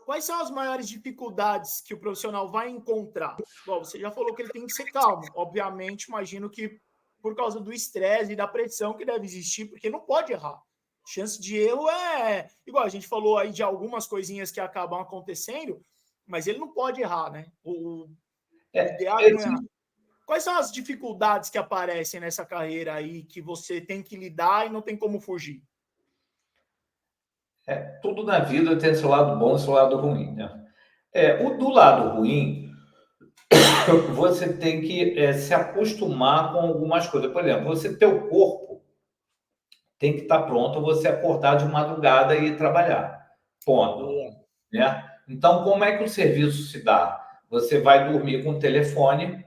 quais são as maiores dificuldades que o profissional vai encontrar? Bom, você já falou que ele tem que ser calmo. Obviamente, imagino que por causa do estresse e da pressão que deve existir, porque não pode errar. Chance de erro é igual a gente falou aí de algumas coisinhas que acabam acontecendo, mas ele não pode errar, né? O ideal é não errar. Quais são as dificuldades que aparecem nessa carreira aí que você tem que lidar e não tem como fugir? Tudo na vida tem seu lado bom e seu lado ruim, né? O do lado ruim, você tem que se acostumar com algumas coisas. Por exemplo, teu corpo tem que estar pronto você acordar de madrugada e ir trabalhar. Ponto. Boa. Né? Então, como é que o serviço se dá? Você vai dormir com o telefone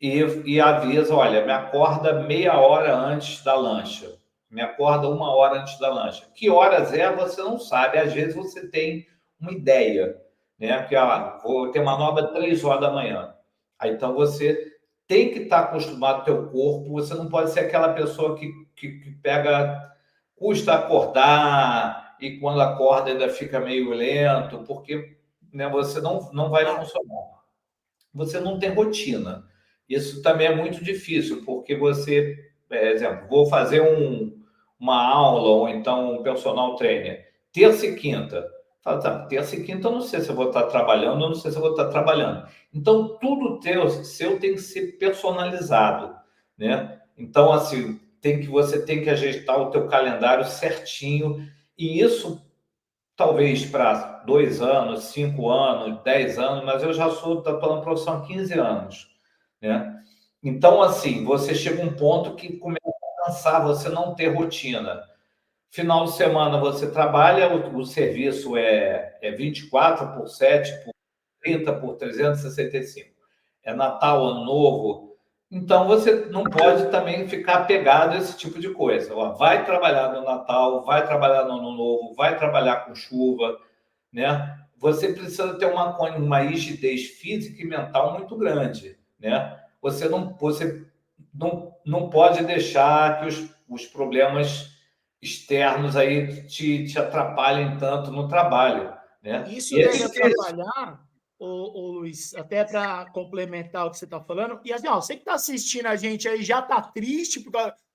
e avisa, olha, me acorda meia hora antes da lancha, me acorda 1 hora antes da lancha. Que horas é, você não sabe. Às vezes você tem uma ideia, né? Que vou ter manobra 3 horas da manhã. Aí, então você tem que estar acostumado ao teu corpo, você não pode ser aquela pessoa que pega, custa acordar e quando acorda ainda fica meio lento, porque né, você não vai funcionar. Você não tem rotina. Isso também é muito difícil, porque você, por exemplo, vou fazer uma aula ou então um personal trainer, terça e quinta. Fala, tá, terça e quinta eu não sei se eu vou estar trabalhando, eu não sei se eu vou estar trabalhando. Então, tudo seu tem que ser personalizado, né? Então, assim, você tem que ajustar o teu calendário certinho, e isso talvez para 2 anos, 5 anos, 10 anos, mas eu já estou na profissão há 15 anos, né? Então, assim, você chega a um ponto que começa a cansar, você não ter rotina. Final de semana você trabalha, o serviço é 24 por 7, por 30, por 365. É Natal, Ano Novo. Então, você não pode também ficar apegado a esse tipo de coisa. Ó, vai trabalhar no Natal, vai trabalhar no Ano Novo, vai trabalhar com chuva, né? Você precisa ter uma rigidez física e mental muito grande, né? Você não pode deixar que os problemas externos aí te atrapalhem tanto no trabalho, né? Isso E é deve difícil. atrapalhar, Luiz, até para complementar o que você está falando. E assim, ó, você que está assistindo a gente aí já está triste,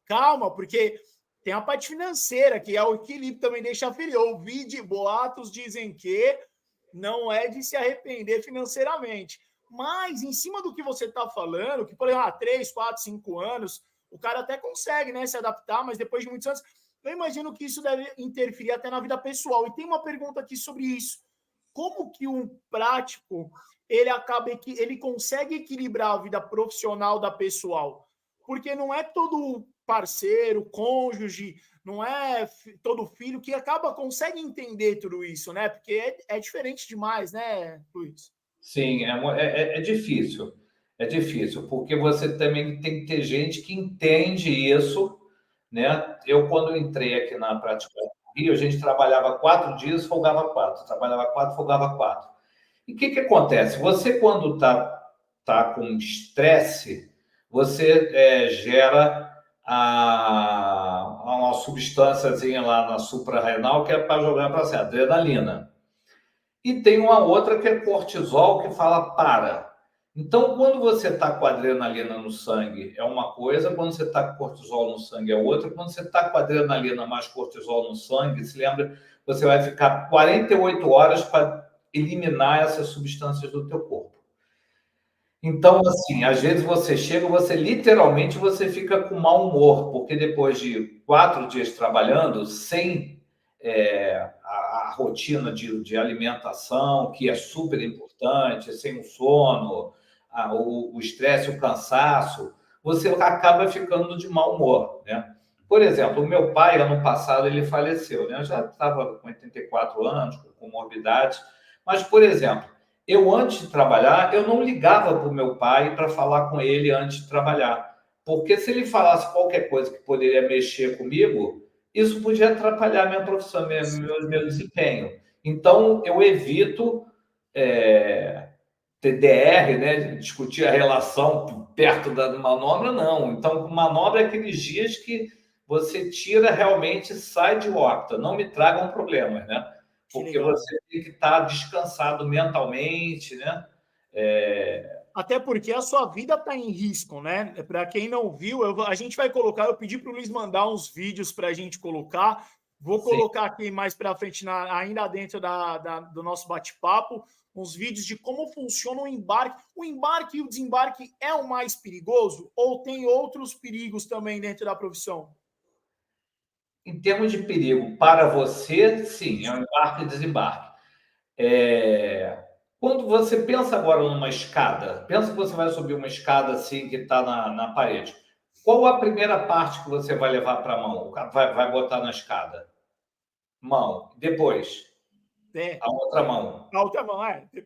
calma, porque tem a parte financeira, que é o equilíbrio também deixa feliz. Ouvi de boatos dizem que não é de se arrepender financeiramente. Mas, em cima do que você está falando, que, por exemplo, 3, 4, 5 anos, o cara até consegue, né, se adaptar, mas depois de muitos anos, eu imagino que isso deve interferir até na vida pessoal. E tem uma pergunta aqui sobre isso. Como que um prático ele consegue equilibrar a vida profissional da pessoal? Porque não é todo parceiro, cônjuge, não é todo filho que consegue entender tudo isso, né? Porque é diferente demais, né, Luiz? Sim, é difícil. É difícil, porque você também tem que ter gente que entende isso, né? Eu, quando entrei aqui na Prática Rio, a gente trabalhava 4 dias, folgava 4. Trabalhava 4, folgava 4. E o que acontece? Você, quando tá com estresse, você gera uma substânciazinha lá na suprarrenal que é para jogar para cima, adrenalina. E tem uma outra que é cortisol, que fala para. Então, quando você está com adrenalina no sangue, é uma coisa, quando você está com cortisol no sangue, é outra. Quando você está com adrenalina mais cortisol no sangue, se lembra, você vai ficar 48 horas para eliminar essas substâncias do teu corpo. Então, assim, às vezes você chega, você literalmente você fica com mau humor, porque depois de 4 dias trabalhando, sem a rotina de alimentação, que é super importante, sem o sono, o estresse, o cansaço, você acaba ficando de mau humor, né? Por exemplo, o meu pai, ano passado, ele faleceu, né? Eu já estava com 84 anos, com comorbidades, mas, por exemplo, eu, antes de trabalhar, eu não ligava para o meu pai para falar com ele antes de trabalhar. Porque se ele falasse qualquer coisa que poderia mexer comigo, isso podia atrapalhar minha profissão, meu desempenho. Então, eu evito TDR, né? Discutir a relação perto da manobra, não. Então, manobra é aqueles dias que você tira realmente, sai de órbita. Não me tragam problemas, né? Que Porque legal. você tem que estar descansado mentalmente, né? Até porque a sua vida está em risco, né? Para quem não viu, a gente vai colocar. Eu pedi para o Luiz mandar uns vídeos para a gente colocar. Vou Sim. colocar aqui mais para frente, ainda dentro do nosso bate-papo, uns vídeos de como funciona o embarque. O embarque e o desembarque é o mais perigoso? Ou tem outros perigos também dentro da profissão? Em termos de perigo para você, sim, é um embarque e desembarque. Quando você pensa agora numa escada, pensa que você vai subir uma escada assim que está na parede. Qual a primeira parte que você vai levar para a mão? Vai botar na escada? Mão. Depois, É, a outra mão. a outra mão, é. Eu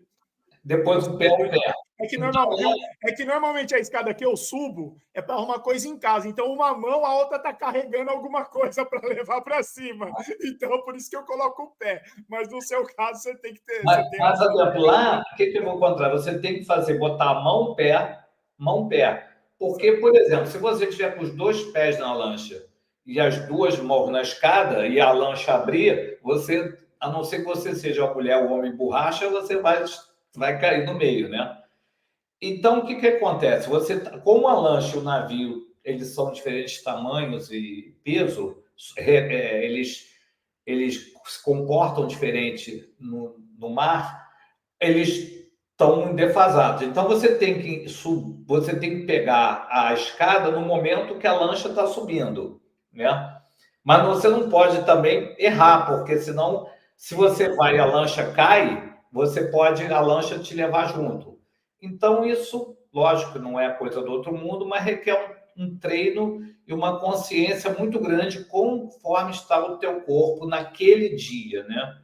Depois o pé, o pé. É que, Então, normalmente a escada que eu subo é para arrumar coisa em casa. Então, uma mão, a outra tá carregando alguma coisa para levar para cima. Então, por isso que eu coloco o pé. Mas no seu caso, você tem que ter. mas, Você tem mas lá, o que eu vou encontrar? Você tem que fazer, botar a mão, pé, mão, pé. Porque, certo. por exemplo, se você tiver com os 2 pés na lancha e as 2 mãos na escada e a lancha abrir, você, a não ser que você seja uma mulher ou homem borracha, você vai cair no meio, né? Então, o que acontece? Como a lancha e o navio, eles são diferentes tamanhos e peso, eles se comportam diferente no mar, eles estão defasados. Então, você tem que pegar a escada no momento que a lancha está subindo, né? Mas você não pode também errar, porque senão Se você vai e a lancha cai, você pode a lancha te levar junto. Então, isso, lógico, não é coisa do outro mundo, mas requer um treino e uma consciência muito grande conforme está o teu corpo naquele dia, né?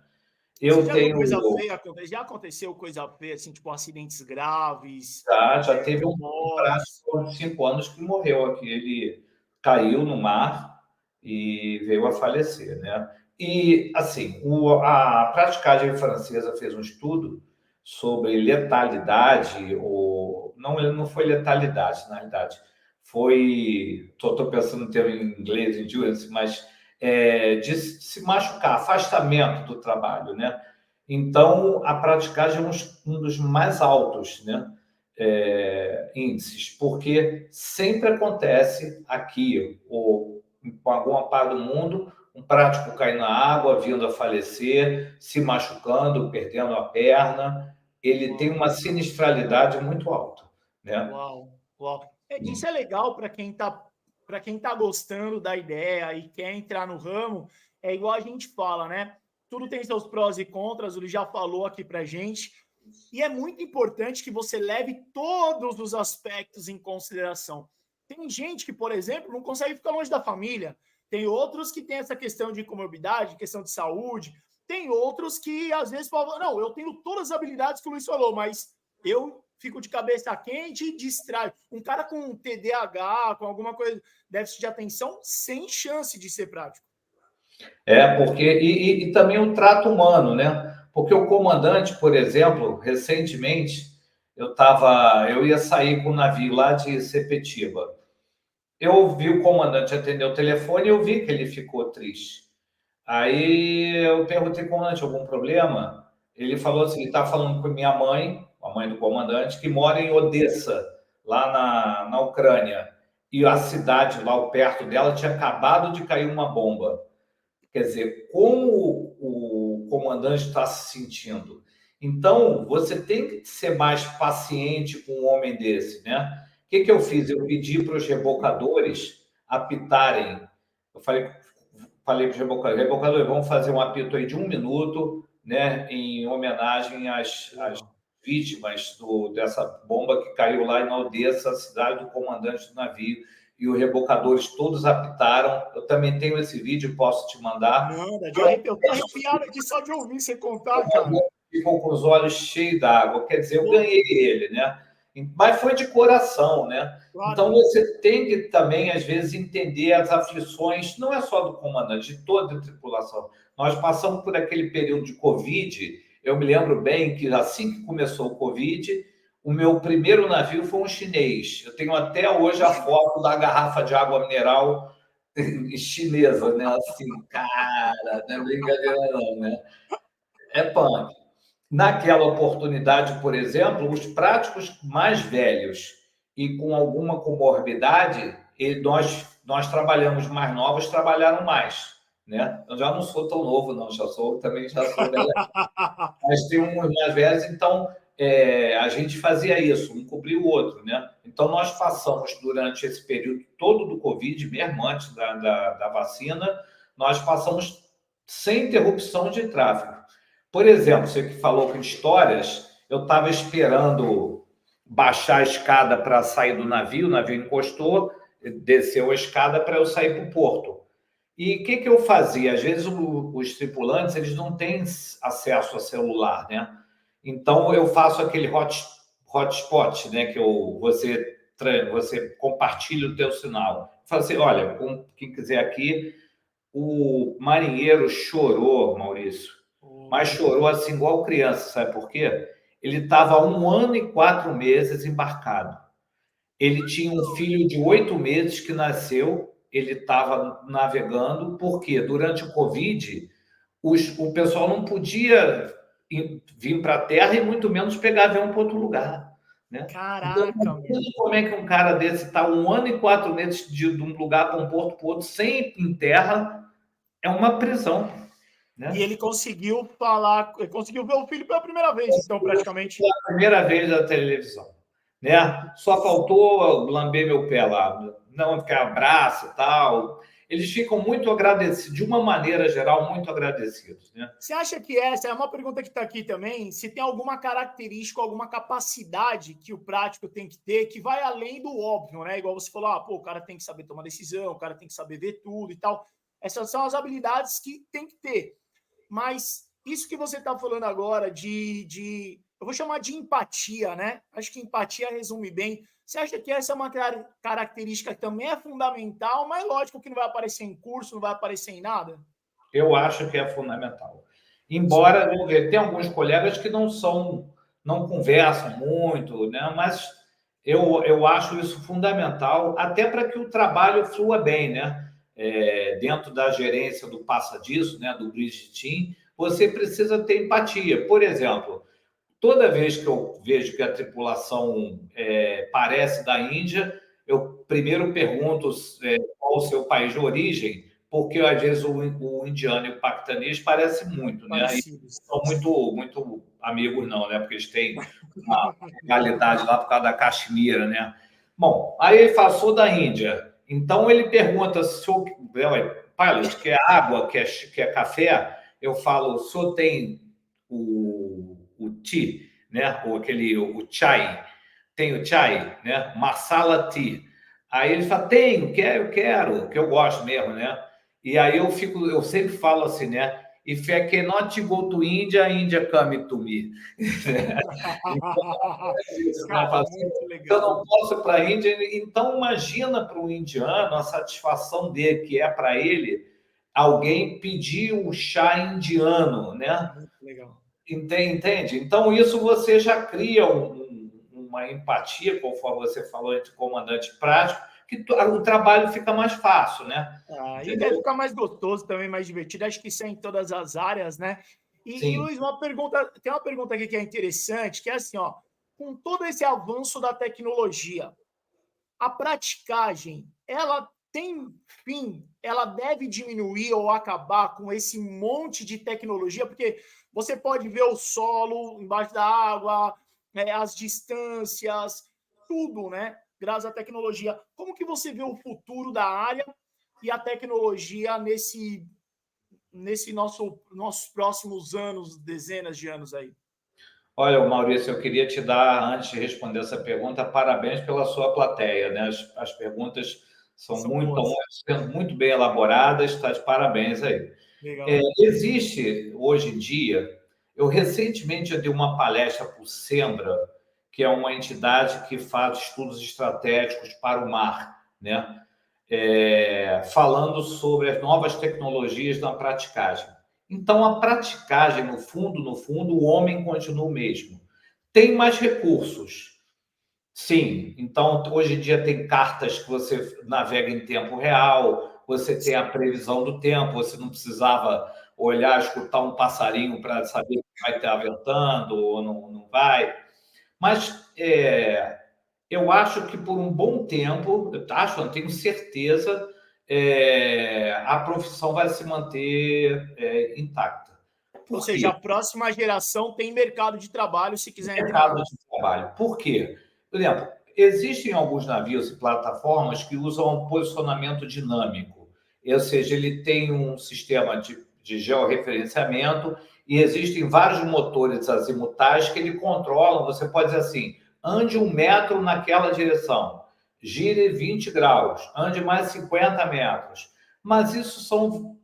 Você Eu já viu tenho, coisa feia acontecer? Já aconteceu coisa feia, assim, tipo acidentes graves, já teve um mortes? prático de 5 anos que morreu aqui. Ele caiu no mar e veio a falecer, né? E, assim, a praticagem francesa fez um estudo sobre letalidade, ou não, não foi letalidade, na realidade, foi, estou pensando no termo em inglês, endurance, mas de se machucar, afastamento do trabalho, né? Então, a praticagem é um dos mais altos, né? Índices, porque sempre acontece aqui, ou em alguma parte do mundo, um prático cai na água, vindo a falecer, se machucando, perdendo a perna. Ele tem Uau, uma sinistralidade muito alta, né? uau, uau. Isso é legal para quem tá gostando da ideia e quer entrar no ramo. É igual a gente fala, né? Tudo tem seus prós e contras, ele já falou aqui pra gente. E é muito importante que você leve todos os aspectos em consideração. Tem gente que, por exemplo, não consegue ficar longe da família. Tem outros que têm essa questão de comorbidade, questão de saúde. Tem outros que, às vezes, falam, não, eu tenho todas as habilidades que o Luiz falou, mas eu fico de cabeça quente e distraio. Um cara com TDAH, com alguma coisa, déficit de atenção, sem chance de ser prático. Porque e também o trato humano, né? Porque o comandante, por exemplo, recentemente eu ia sair com o navio lá de Sepetiba. Eu vi o comandante atender o telefone e eu vi que ele ficou triste. Aí eu perguntei, comandante, algum problema? Ele falou assim, ele está falando com minha mãe, a mãe do comandante, que mora em Odessa, lá na Ucrânia. E a cidade lá perto dela tinha acabado de cair uma bomba. Quer dizer, como o comandante está se sentindo? Então, você tem que ser mais paciente com um homem desse, né? O que eu fiz? Eu pedi para os rebocadores apitarem. Eu falei para os rebocadores, vamos fazer um apito aí de 1 minuto, né, em homenagem às vítimas dessa bomba que caiu lá em Odessa, a cidade do comandante do navio, e os rebocadores todos apitaram. Eu também tenho esse vídeo, posso te mandar. Manda, eu tô arrepiado aqui só de ouvir você contar, cara. Ficam com os olhos cheios d'água. Quer dizer, eu ganhei ele, né? Mas foi de coração, né? Então Claro. você tem que também, às vezes, entender as aflições, não é só do comandante, de toda a tripulação. Nós passamos por aquele período de Covid. Eu me lembro bem que assim que começou o Covid, o meu primeiro navio foi um chinês. Eu tenho até hoje a foto da garrafa de água mineral chinesa, né? Assim, cara, não é brincadeira não, né? É punk. Naquela oportunidade, por exemplo, os práticos mais velhos e com alguma comorbidade, nós trabalhamos mais novos, trabalharam mais, né? Eu já não sou tão novo, não, também já sou velho, mas tem uns mais velhos, então a gente fazia isso, um cobria o outro, né? Então nós passamos durante esse período todo do Covid, mesmo antes da vacina, nós passamos sem interrupção de tráfego. Por exemplo, você que falou com histórias, eu estava esperando baixar a escada para sair do navio, o navio encostou, desceu a escada para eu sair para o porto. E o que eu fazia? Às vezes os tripulantes eles não têm acesso a celular, né? Então eu faço aquele hotspot, né? Que você compartilha o teu sinal. Falo assim, olha, quem quiser aqui, o marinheiro chorou, Maurício, mas chorou assim igual criança, sabe por quê? Ele estava há 1 ano e 4 meses embarcado. Ele tinha um filho de 8 meses que nasceu, ele estava navegando, porque durante o Covid, o pessoal não podia vir para a Terra e muito menos pegar avião para outro lugar. Né? Então, Caraca, meu. como é que um cara desse está 1 ano e 4 meses de um lugar para um porto para o outro, sem em terra, é uma prisão. E Né? ele conseguiu falar, conseguiu ver o filho pela primeira vez, então, praticamente. Pela primeira vez na televisão. Né? Só faltou lamber meu pé lá, não ficar abraço e tal. eles ficam muito agradecidos, de uma maneira geral, muito agradecidos, né? Você acha que essa é uma pergunta que está aqui também, se tem alguma característica, alguma capacidade que o prático tem que ter, que vai além do óbvio, né? Igual você falou, pô, o cara tem que saber tomar decisão, o cara tem que saber ver tudo e tal. Essas são as habilidades que tem que ter. Mas isso que você está falando agora eu vou chamar de empatia, né? Acho que empatia resume bem. Você acha que essa é uma característica que também é fundamental, mas lógico que não vai aparecer em curso, não vai aparecer em nada? Eu acho que é fundamental. Embora tem alguns colegas que não conversam muito, né? Mas eu acho isso fundamental, até para que o trabalho flua bem, né? Dentro da gerência do Passa Disso, né? Do Bridge Team, você precisa ter empatia. Por exemplo, toda vez que eu vejo que a tripulação parece da Índia, eu primeiro pergunto qual o seu país de origem, porque às vezes o indiano e o paquistanês parecem muito, né? Aí são muito amigos, não, né? Porque eles têm uma rivalidade lá por causa da Caxemira, né? Bom, aí ele fala, sou da Índia. Então ele pergunta se o pilot quer água, quer café? Eu falo, o senhor tem o tea, né? O chai. Tem o chai, né? Masala tea. Aí ele fala, tenho, eu quero, que eu gosto mesmo, né? E aí eu sempre falo assim, né? If I cannot go to India, India come to me. Cara, muito legal. Eu não posso ir para a Índia, então imagina para o indiano a satisfação dele, que é para ele alguém pedir o chá indiano, né? Muito legal. Entende? Então, isso você já cria uma empatia, conforme você falou, entre comandante e prático, que o trabalho fica mais fácil, né? E deve ficar mais gostoso também, mais divertido. Acho que isso é em todas as áreas, né? E Luiz, tem uma pergunta aqui que é interessante, que é assim, ó, com todo esse avanço da tecnologia, a praticagem, ela tem fim? Ela deve diminuir ou acabar com esse monte de tecnologia? Porque você pode ver o solo embaixo da água, as distâncias, tudo, né? Graças à tecnologia. Como que você vê o futuro da área e a tecnologia nesse nossos próximos anos, dezenas de anos aí? Olha, Maurício, eu queria te dar, antes de responder essa pergunta, parabéns pela sua plateia, né? As perguntas são muito bem elaboradas, está de parabéns aí. Legal. Existe, hoje em dia, recentemente eu dei uma palestra para o SEMBRA, que é uma entidade que faz estudos estratégicos para o mar, né? Falando sobre as novas tecnologias na praticagem. Então, a praticagem, no fundo, o homem continua o mesmo. Tem mais recursos, sim. Então, hoje em dia tem cartas que você navega em tempo real, você tem a previsão do tempo, você não precisava olhar, escutar um passarinho para saber se vai estar ventando ou não vai. Mas eu acho que por um bom tempo, eu tenho certeza, a profissão vai se manter intacta. Ou Por seja, quê? a próxima geração tem mercado de trabalho se quiser entrar. Mercado de trabalho. Por quê? Por exemplo, existem alguns navios e plataformas que usam um posicionamento dinâmico, ou seja, ele tem um sistema de georreferenciamento e existem vários motores azimutais que ele controla. Você pode dizer assim, ande 1 metro naquela direção, gire 20 graus, ande mais 50 metros. Mas isso são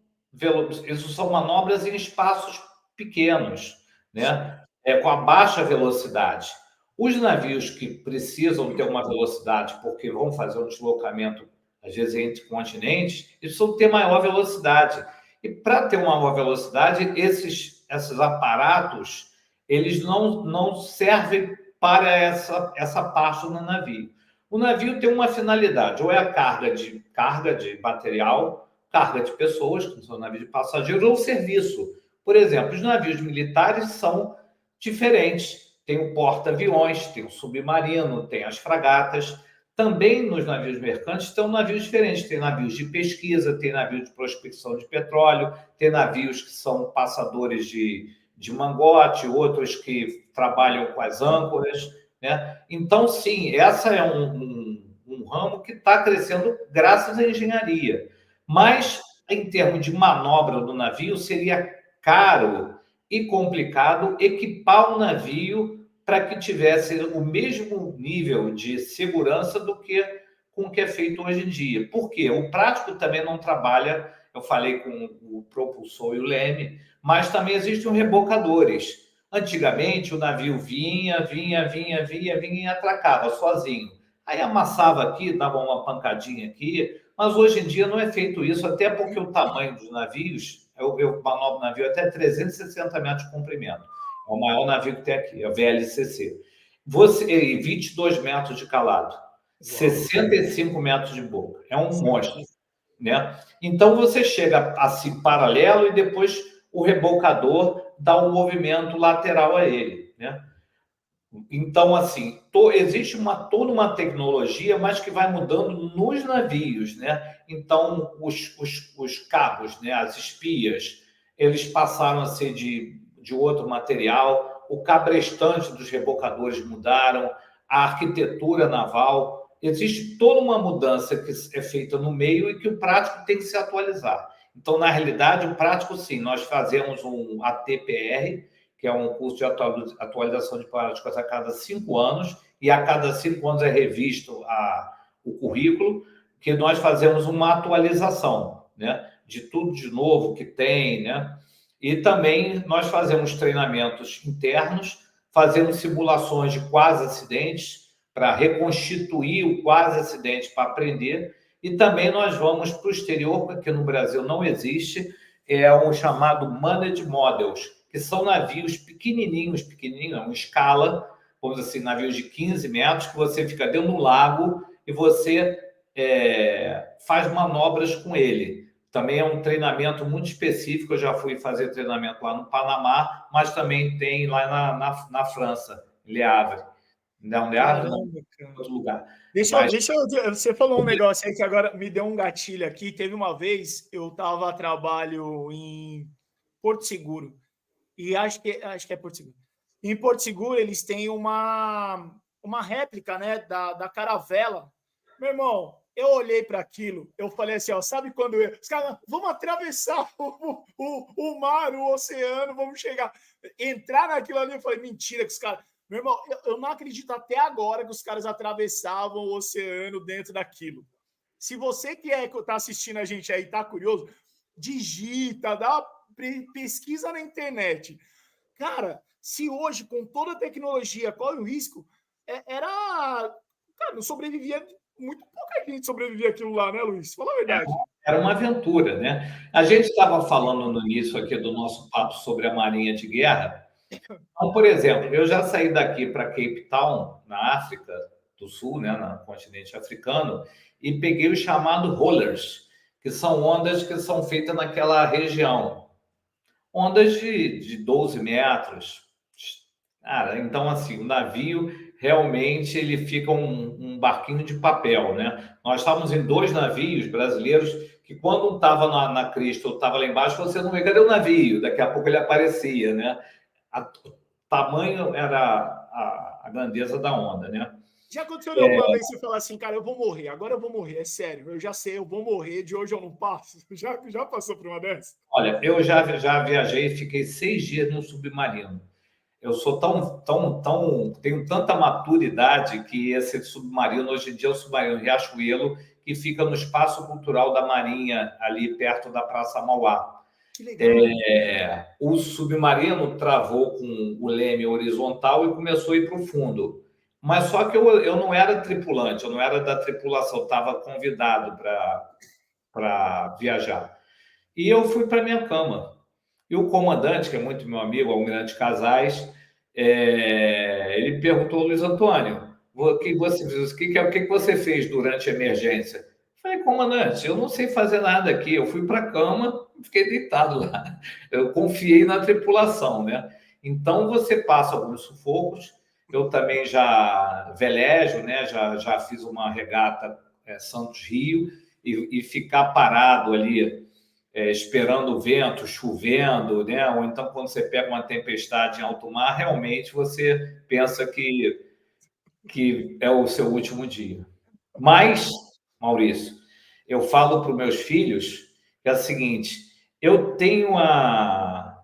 manobras em espaços pequenos, né? Com a baixa velocidade. Os navios que precisam ter uma velocidade, porque vão fazer um deslocamento, às vezes, entre continentes, eles precisam ter maior velocidade. E para ter uma maior velocidade, esses aparatos, eles não servem para essa parte do navio. O navio tem uma finalidade, ou é a carga de material, carga de pessoas, que são navios de passageiros, ou serviço. Por exemplo, os navios militares são diferentes. Tem o porta-aviões, tem o submarino, tem as fragatas. Também nos navios mercantes estão navios diferentes. Tem navios de pesquisa, tem navios de prospecção de petróleo, tem navios que são passadores de mangote, outros que trabalham com as âncoras, né? Então, sim, essa é um ramo que está crescendo graças à engenharia. Mas, em termos de manobra do navio, seria caro e complicado equipar o navio para que tivesse o mesmo nível de segurança do que com o que é feito hoje em dia. Por quê? O prático também não trabalha, eu falei com o propulsor e o leme, mas também existem rebocadores. Antigamente, o navio vinha e atracava sozinho. Aí amassava aqui, dava uma pancadinha aqui, mas hoje em dia não é feito isso, até porque o tamanho dos navios, eu manobro navio até 360 metros de comprimento. É o maior navio que tem aqui, é o VLCC. Você, 22 metros de calado, 65 metros de boca. É um monstro, né? Então você chega assim paralelo e depois o rebocador dá um movimento lateral a ele, né? Então, assim, existe toda uma tecnologia, mas que vai mudando nos navios, né? Então, os cabos, né? As espias, eles passaram a ser de outro material, o cabrestante dos rebocadores mudaram, a arquitetura naval. Existe toda uma mudança que é feita no meio e que o prático tem que se atualizar. Então, na realidade, o prático, sim, nós fazemos um ATPR, que é um curso de atualização de práticas a cada 5 anos, e a cada 5 anos é revisto o currículo, que nós fazemos uma atualização, né, de tudo de novo que tem, né? E também nós fazemos treinamentos internos, fazemos simulações de quase acidentes para reconstituir o quase acidente para aprender, e também nós vamos para o exterior, porque no Brasil não existe, é um chamado Managed Models, que são navios pequenininhos, uma escala, vamos dizer assim, navios de 15 metros, que você fica dentro do lago e você faz manobras com ele. Também é um treinamento muito específico, eu já fui fazer treinamento lá no Panamá, mas também tem lá na França, em Le Havre. Não, Le Havre não, Caramba, cara. outro lugar. Deixa, Mas deixa eu. Você falou um negócio aí que agora me deu um gatilho aqui. Teve uma vez, eu estava a trabalho em Porto Seguro. E acho que é Porto Seguro. Em Porto Seguro, eles têm uma réplica, né, da caravela. Meu irmão, eu olhei para aquilo, eu falei assim, ó, sabe quando os caras, vamos atravessar o mar, o oceano, vamos chegar, entrar naquilo ali, eu falei, mentira que os caras, meu irmão, eu não acredito até agora que os caras atravessavam o oceano dentro daquilo. Se você que está assistindo a gente aí, tá curioso, digita, dá pesquisa na internet. Cara, se hoje, com toda a tecnologia, corre o risco, era. Cara, não sobrevivia. Muito pouca gente sobrevivia aquilo lá, né, Luiz? Fala a verdade. era uma aventura, né? A gente estava falando no início aqui do nosso papo sobre a Marinha de Guerra. Então, por exemplo, eu já saí daqui para Cape Town, na África do Sul, né, no continente africano, e peguei o chamado rollers, que são ondas que são feitas naquela região. Ondas de 12 metros. Cara, então, assim, o navio realmente ele fica um barquinho de papel, né? Nós estávamos em 2 navios brasileiros que quando um estava na crista ou estava lá embaixo, você não vê, cadê o navio? Daqui a pouco ele aparecia, né? O tamanho era a grandeza da onda, né? Já aconteceu alguma vez você falar assim, cara, eu vou morrer, agora eu vou morrer, é sério, eu já sei, eu vou morrer, de hoje eu não passo? Já passou por uma dessas? Olha, eu já viajei e fiquei 6 dias no submarino. Eu sou tenho tanta maturidade que esse submarino, hoje em dia, é o submarino Riachuelo, que fica no espaço cultural da Marinha, ali perto da Praça Mauá. Que legal. O submarino travou com o leme horizontal e começou a ir para o fundo. Mas só que eu não era tripulante, eu não era da tripulação, eu estava convidado para viajar. E eu fui para minha cama. E o comandante, que é muito meu amigo, Almirante Casais, ele perguntou ao Luiz Antônio, o que você fez durante a emergência? Eu falei, comandante, eu não sei fazer nada aqui. Eu fui para a cama e fiquei deitado lá. Eu confiei na tripulação, né? Então, você passa alguns sufocos. Eu também já velejo, né? Já fiz uma regata Santos-Rio e ficar parado ali esperando o vento, chovendo, né? Ou então quando você pega uma tempestade em alto mar, realmente você pensa que é o seu último dia. Mas, Maurício, Eu falo para os meus filhos que é o seguinte: eu tenho às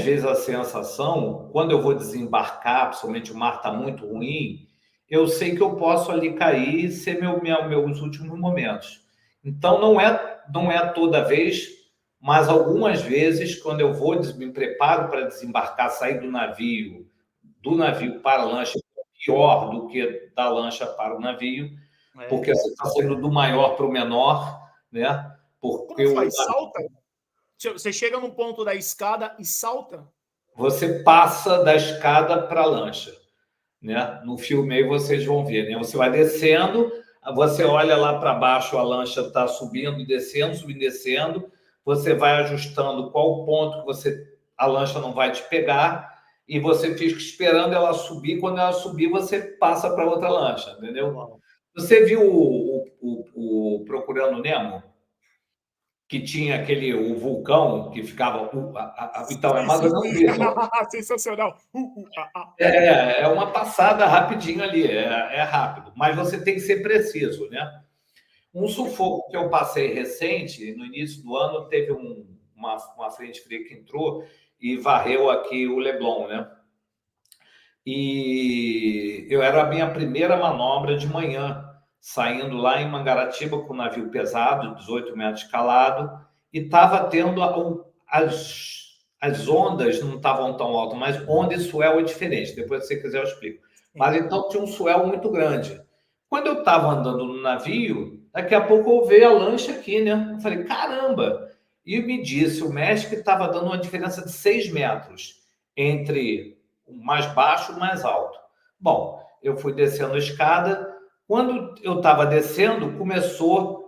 vezes a sensação, quando eu vou desembarcar, principalmente o mar está muito ruim, eu sei que eu posso ali cair e ser meus últimos momentos. Então não é toda vez, mas algumas vezes, quando eu vou, me preparo para desembarcar, sair do navio para a lancha, é pior do que da lancha para o navio, porque você está saindo do maior para o menor, né? Porque Como faz? Salta? Você chega num ponto da escada e salta? você passa da escada para a lancha, né? No filme aí vocês vão ver, né? Você vai descendo, você olha lá para baixo, a lancha está subindo, descendo, subindo, descendo. Você vai ajustando qual ponto que a lancha não vai te pegar e você fica esperando ela subir. Quando ela subir, você passa para outra lancha, entendeu? Uau. Você viu o Procurando Nemo? Que tinha o vulcão que ficava. Então, é mais ou menos isso. Sensacional. É uma passada rapidinho ali, é rápido, mas você tem que ser preciso, né? Um sufoco que eu passei recente, no início do ano, teve uma frente fria que entrou e varreu aqui o Leblon, né? E eu era a minha primeira manobra de manhã, saindo lá em Mangaratiba com um navio pesado, 18 metros de calado, e estava tendo as ondas não estavam tão altas, mas onda e swell é diferente. Depois, se você quiser, eu explico. Mas então tinha um swell muito grande. Quando eu estava andando no navio, daqui a pouco eu vi a lancha aqui, né? Eu falei, caramba! E me disse o mestre que estava dando uma diferença de 6 metros entre o mais baixo e o mais alto. Bom, eu fui descendo a escada. Quando eu estava descendo,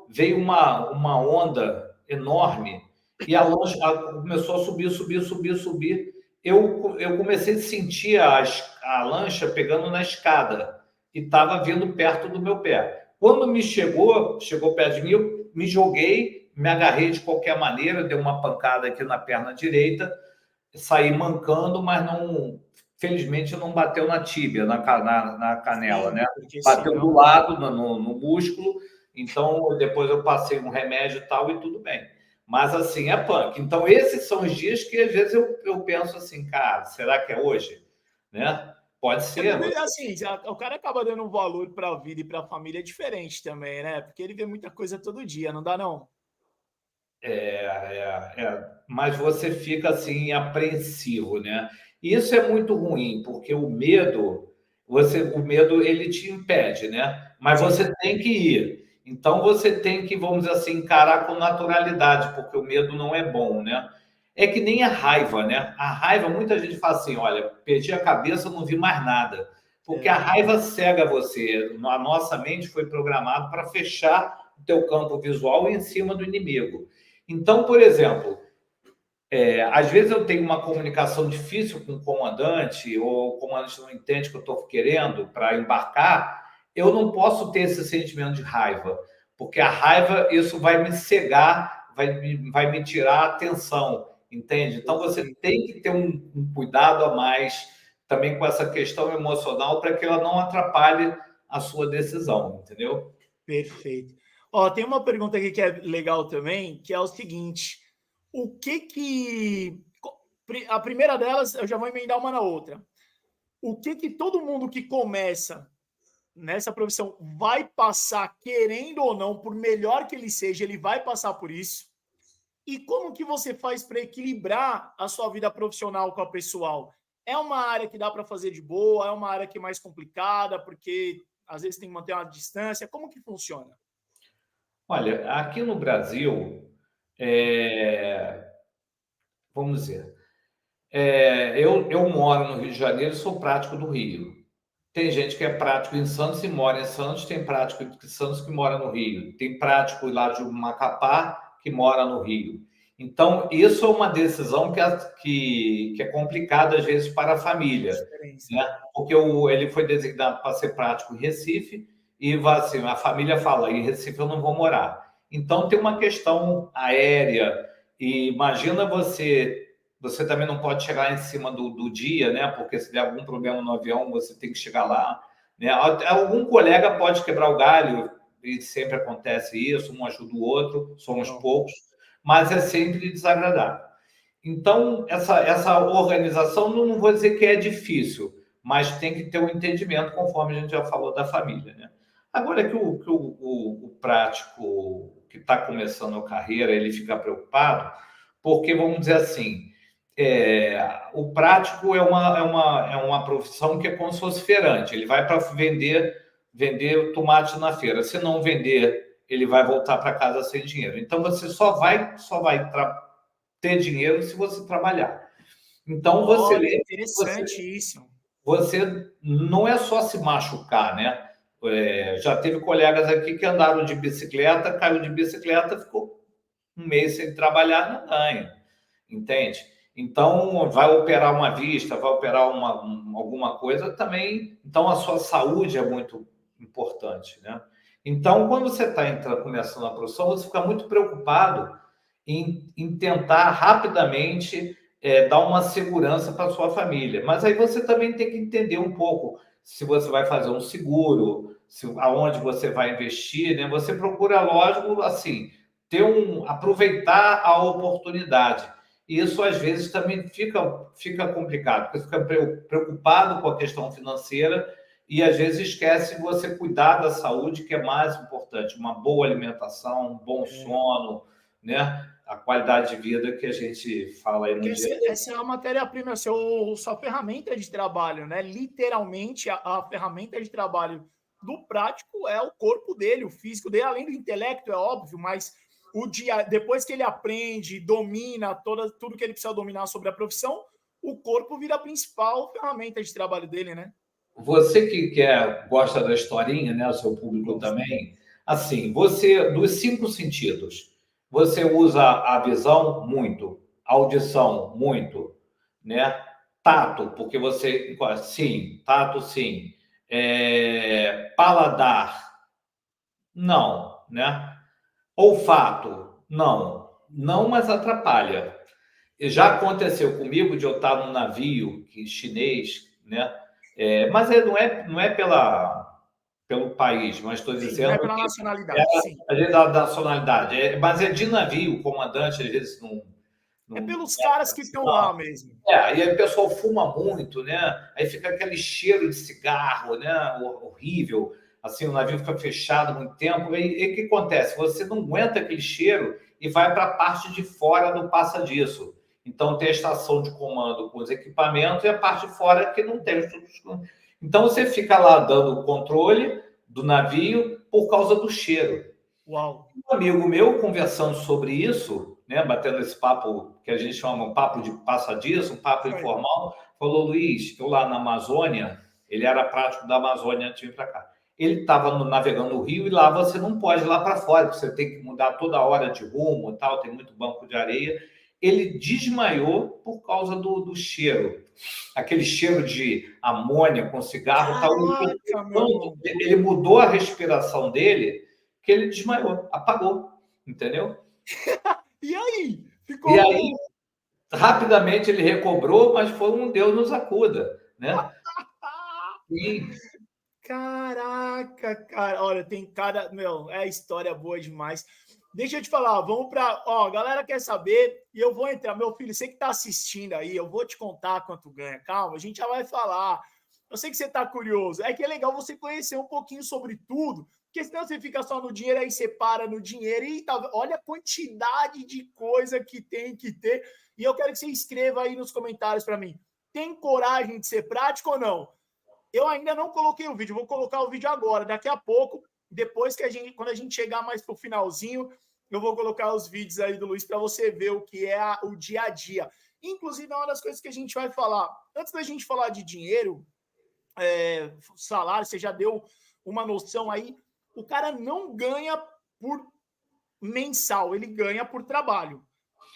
veio uma onda enorme e a lancha começou a subir, subir, subir, subir. Eu comecei a sentir a lancha pegando na escada e estava vindo perto do meu pé. Quando chegou perto de mim, eu me joguei, me agarrei de qualquer maneira, dei uma pancada aqui na perna direita, saí mancando, mas não, felizmente não bateu na tíbia, na canela, né? Bateu do lado, no músculo, então depois eu passei um remédio e tal, e tudo bem. Mas assim, é punk. Então, esses são os dias que às vezes eu penso assim, cara, será que é hoje? Né? Pode ser. Assim, o cara acaba dando um valor para a vida e para a família diferente também, né? Porque ele vê muita coisa todo dia, não dá não? Mas você fica assim apreensivo, né? E isso é muito ruim, porque o medo ele te impede, né? Mas você tem que ir. Então você tem que, vamos dizer assim, encarar com naturalidade, porque o medo não é bom, né? É que nem a raiva, né? A raiva, muita gente fala assim, olha, perdi a cabeça, não vi mais nada. Porque a raiva cega você. A nossa mente foi programada para fechar o teu campo visual em cima do inimigo. Então, por exemplo, às vezes eu tenho uma comunicação difícil com o comandante, ou o comandante não entende o que eu estou querendo para embarcar, eu não posso ter esse sentimento de raiva, porque a raiva, isso vai me cegar, vai me tirar a atenção, entende? Então, você tem que ter um cuidado a mais também com essa questão emocional para que ela não atrapalhe a sua decisão, entendeu? Perfeito. Ó, tem uma pergunta aqui que é legal também, que é o seguinte: o que a primeira delas, eu já vou emendar uma na outra. O que todo mundo que começa nessa profissão vai passar, querendo ou não, por melhor que ele seja, ele vai passar por isso? E como que você faz para equilibrar a sua vida profissional com a pessoal? É uma área que dá para fazer de boa? É uma área que é mais complicada, porque às vezes tem que manter uma distância? Como que funciona? Olha, aqui no Brasil, vamos dizer, eu moro no Rio de Janeiro e sou prático do Rio. Tem gente que é prático em Santos e mora em Santos, tem prático em Santos que mora no Rio, tem prático lá de Macapá que mora no Rio. Então, isso é uma decisão que é complicada, às vezes, para a família, né? Porque ele foi designado para ser prático em Recife e assim, a família fala, em Recife eu não vou morar. Então, tem uma questão aérea e imagina você também não pode chegar em cima do dia, né? Porque se der algum problema no avião, você tem que chegar lá, né? Algum colega pode quebrar o galho, e sempre acontece isso, um ajuda o outro, somos poucos, mas é sempre desagradável. Então, essa organização, não vou dizer que é difícil, mas tem que ter um entendimento, conforme a gente já falou da família, né? Agora que o prático que está começando a carreira, ele fica preocupado, porque, vamos dizer assim, o prático é uma profissão que é como se fosse feirante. Ele vai para vender tomate na feira. Se não vender, ele vai voltar para casa sem dinheiro. Então, você só vai ter dinheiro se você trabalhar. Então, interessante isso. Você não é só se machucar, né? Já teve colegas aqui que andaram de bicicleta, caiu de bicicleta, ficou um mês sem trabalhar, não ganha, entende? Então, vai operar uma vista, vai operar alguma coisa também. Então, a sua saúde é muito importante, né? Então, quando você está começando a profissão, você fica muito preocupado em tentar rapidamente dar uma segurança para sua família. Mas aí você também tem que entender um pouco se você vai fazer um seguro, aonde você vai investir, né? Você procura, lógico, assim, aproveitar a oportunidade. E isso, às vezes, também fica complicado, porque você fica preocupado com a questão financeira e, às vezes, esquece de você cuidar da saúde, que é mais importante. Uma boa alimentação, um bom sono, né? A qualidade de vida que a gente fala aí no dia. Essa é a matéria-prima, sua ferramenta de trabalho, né? Literalmente, a ferramenta de trabalho do prático é o corpo dele, o físico dele, além do intelecto, é óbvio, mas depois que ele aprende, domina tudo que ele precisa dominar sobre a profissão, o corpo vira a principal ferramenta de trabalho dele, né? Você que gosta da historinha, né? O seu público também, assim, dos 5 sentidos, você usa a visão muito, a audição muito, né? Tato, porque sim, tato sim. Paladar, não, né? Olfato, não. Não, mas atrapalha. Já aconteceu comigo de eu estar num navio chinês, né? Mas não é pelo país, mas estou dizendo não é pela que nacionalidade, sim. às vezes da nacionalidade. Mas é de navio, o comandante às vezes É não pelos caras que estão lá mesmo. e aí o pessoal fuma muito, né? Aí fica aquele cheiro de cigarro, né? Horrível. Assim, o navio fica fechado muito tempo. E o que acontece? Você não aguenta aquele cheiro e vai para a parte de fora, não passa disso. Então, tem a estação de comando com os equipamentos e a parte de fora que não tem. Então, você fica lá dando o controle do navio por causa do cheiro. Uau! Um amigo meu, conversando sobre isso, né, batendo esse papo que a gente chama um papo de passadiço, um papo informal, falou: Luiz, eu lá na Amazônia, ele era prático da Amazônia antes de vir para cá. Ele estava navegando no rio e lá você não pode ir lá para fora, porque você tem que mudar toda hora de rumo e tal, tem muito banco de areia. Ele desmaiou por causa do cheiro, aquele cheiro de amônia com cigarro. Caraca, tal. Ele mudou a respiração dele, que ele desmaiou, apagou, entendeu? E aí? E aí, rapidamente ele recobrou, mas foi um Deus nos acuda, né? E... Caraca, cara, olha, tem cara, meu, é história boa demais. Deixa eu te falar, vamos para, ó, a galera quer saber e eu vou entrar, meu filho, você que tá assistindo aí, eu vou te contar quanto ganha. Calma, a gente já vai falar. Eu sei que você tá curioso. É que é legal você conhecer um pouquinho sobre tudo, porque senão você fica só no dinheiro, aí você para no dinheiro e tá, olha a quantidade de coisa que tem que ter. E eu quero que você escreva aí nos comentários para mim. Tem coragem de ser prático ou não? Eu ainda não coloquei o vídeo, vou colocar o vídeo agora, daqui a pouco, depois que quando a gente chegar mais pro finalzinho, eu vou colocar os vídeos aí do Luiz para você ver o que é o dia a dia. Inclusive, é uma das coisas que a gente vai falar. Antes da gente falar de dinheiro, salário, você já deu uma noção aí. O cara não ganha por mensal, ele ganha por trabalho.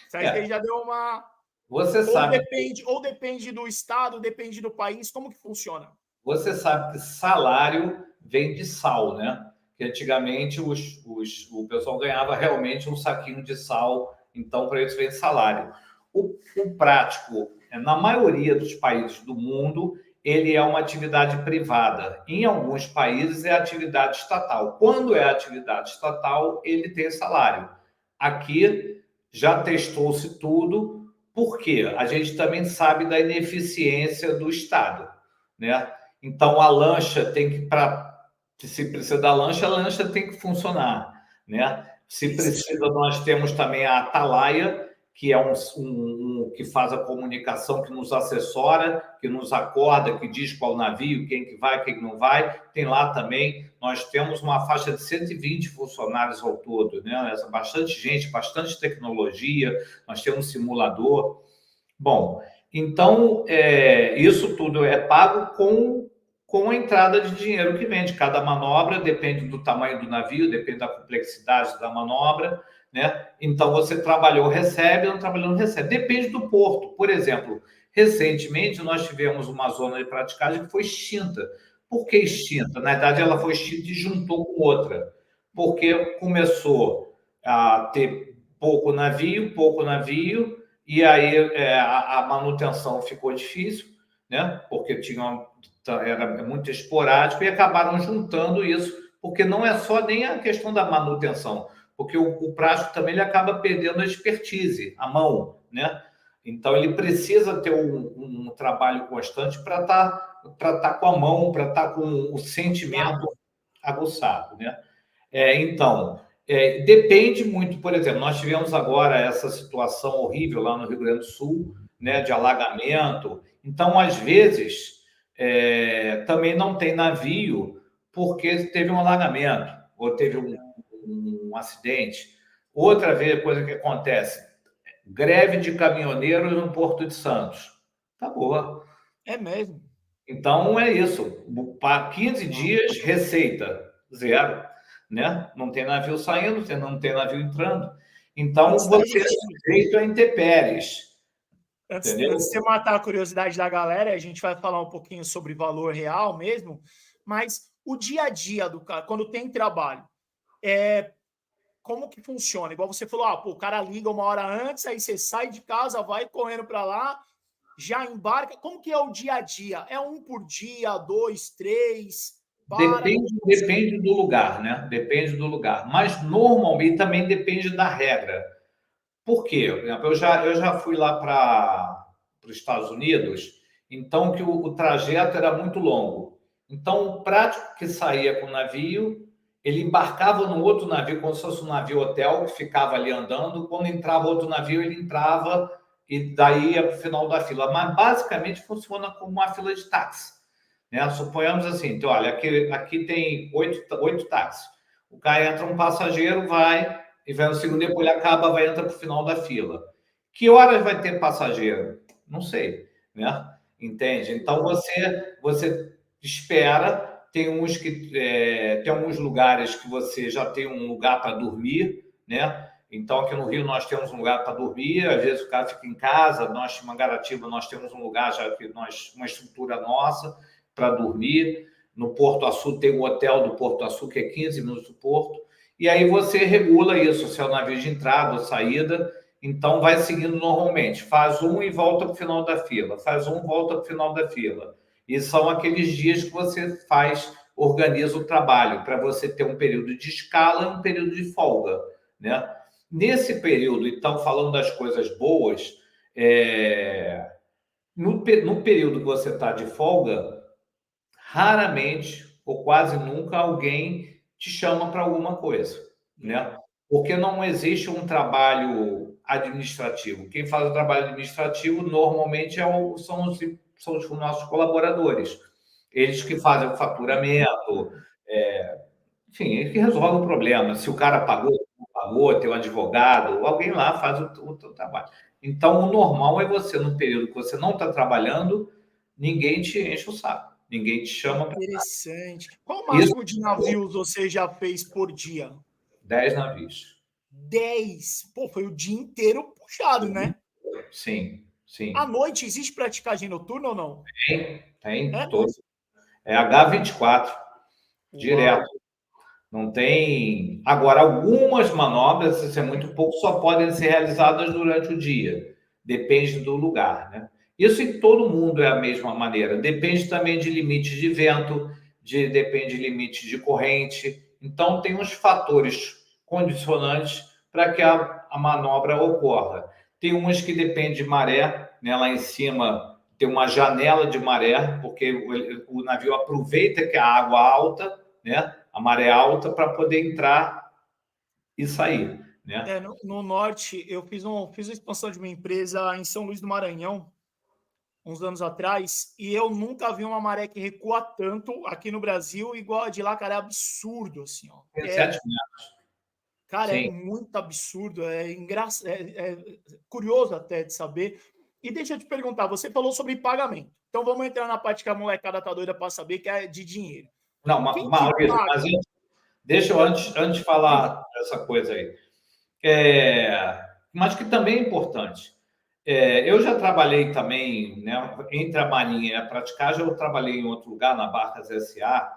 Certo? Ele já deu uma. Você sabe. Ou depende do estado, depende do país, como que funciona? Você sabe que salário vem de sal, né? Que antigamente o pessoal ganhava realmente um saquinho de sal, então para eles vem salário. O prático, na maioria dos países do mundo, ele é uma atividade privada. Em alguns países é atividade estatal. Quando é atividade estatal, ele tem salário. Aqui já testou-se tudo, porque a gente também sabe da ineficiência do Estado, né? Então a lancha tem que, se precisa da lancha, a lancha tem que funcionar, né? Se precisa, nós temos também a Atalaia, que é que faz a comunicação, que nos assessora, que nos acorda, que diz qual navio, quem que vai, quem não vai. Tem lá também, nós temos uma faixa de 120 funcionários ao todo, né? Bastante gente, bastante tecnologia, nós temos um simulador. Bom, então, isso tudo é pago com a entrada de dinheiro que vem de cada manobra, depende do tamanho do navio, depende da complexidade da manobra, né? Então, você trabalhou, recebe, não trabalhou, não recebe. Depende do porto. Por exemplo, recentemente, nós tivemos uma zona de praticagem que foi extinta. Por que extinta? Na verdade, ela foi extinta e juntou com outra. Porque começou a ter pouco navio, e aí a manutenção ficou difícil, né? Porque era muito esporádico, e acabaram juntando isso, porque não é só nem a questão da manutenção, porque o prático também ele acaba perdendo a expertise, a mão, né? Então ele precisa ter um trabalho constante para estar com a mão, para estar com o sentimento aguçado, né? Então, depende muito, por exemplo, nós tivemos agora essa situação horrível lá no Rio Grande do Sul, né, de alagamento. Então, às vezes, também não tem navio porque teve um alagamento ou teve um acidente. Outra coisa que acontece, greve de caminhoneiros no Porto de Santos. Acabou. É mesmo. Então, é isso. Para 15 dias, receita zero, né? Não tem navio saindo, não tem navio entrando. Então, você é sujeito a intempéries. Antes de você matar a curiosidade da galera, a gente vai falar um pouquinho sobre valor real mesmo, mas o dia a dia do cara, quando tem trabalho, como que funciona? Igual você falou, o cara liga uma hora antes, aí você sai de casa, vai correndo para lá, já embarca. Como que é o dia a dia? É um por dia, dois, três? Depende do lugar, né? Depende do lugar. Mas normalmente também depende da regra. Por quê? Por exemplo, eu já fui lá para os Estados Unidos, então que o trajeto era muito longo. Então, o prático que saía com o navio, ele embarcava no outro navio, como se fosse um navio hotel, que ficava ali andando. Quando entrava outro navio, ele entrava e daí ia para o final da fila. Mas, basicamente, funciona como uma fila de táxi, né? Suponhamos assim, então, olha, aqui tem oito táxis. O cara entra um passageiro, vai, e vai no segundo, depois ele acaba, vai entrar para o final da fila. Que horas vai ter passageiro? Não sei, né? Entende? Então, você espera, tem alguns lugares que você já tem um lugar para dormir, né? Então, aqui no Rio, nós temos um lugar para dormir, às vezes o cara fica em casa, nós, em Mangaratiba, nós temos um lugar, já que uma estrutura nossa, para dormir. No Porto Açu tem o hotel do Porto Açu, que é 15 minutos do porto. E aí você regula isso, se é o navio de entrada ou saída. Então vai seguindo normalmente. Faz um e volta para o final da fila. Faz um, volta para o final da fila. E são aqueles dias que você organiza o trabalho, para você ter um período de escala e um período de folga, né? Nesse período, então, falando das coisas boas, no período que você está de folga, raramente ou quase nunca alguém te chama para alguma coisa, né? Porque não existe um trabalho administrativo. Quem faz o trabalho administrativo normalmente são os nossos colaboradores. Eles que fazem o faturamento, enfim, eles que resolvem o problema. Se o cara pagou, não pagou, tem um advogado, alguém lá faz o trabalho. Então, o normal é você, no período que você não está trabalhando, ninguém te enche o saco. Ninguém te chama para. Interessante. Qual o máximo de navios você já fez por dia? 10 navios. 10. Pô, foi o dia inteiro puxado, né? Sim, sim. À noite, existe praticagem noturna ou não? Tem todos. É H24, direto. Não tem. Agora, algumas manobras, se é muito pouco, só podem ser realizadas durante o dia. Depende do lugar, né? Isso em todo mundo é a mesma maneira. Depende também de limites de vento, depende de limites de corrente. Então, tem uns fatores condicionantes para que a manobra ocorra. Tem umas que dependem de maré, né? Lá em cima tem uma janela de maré, porque o navio aproveita que a água alta, né? A maré alta, para poder entrar e sair, né? No norte, eu fiz a expansão de uma empresa em São Luís do Maranhão, uns anos atrás, e eu nunca vi uma maré que recua tanto aqui no Brasil, igual a de lá, cara, é absurdo, assim, ó. Tem 7 metros. Cara, é Sim. muito absurdo, é curioso até de saber. E deixa eu te perguntar, você falou sobre pagamento. Então vamos entrar na parte que a molecada tá doida para saber, que é de dinheiro. Não, Quem te Maurício, paga? mas deixa eu antes de falar essa coisa aí. Mas que também é importante. Eu já trabalhei também, né, entre a Marinha e a praticagem, eu trabalhei em outro lugar, na Barcas S.A.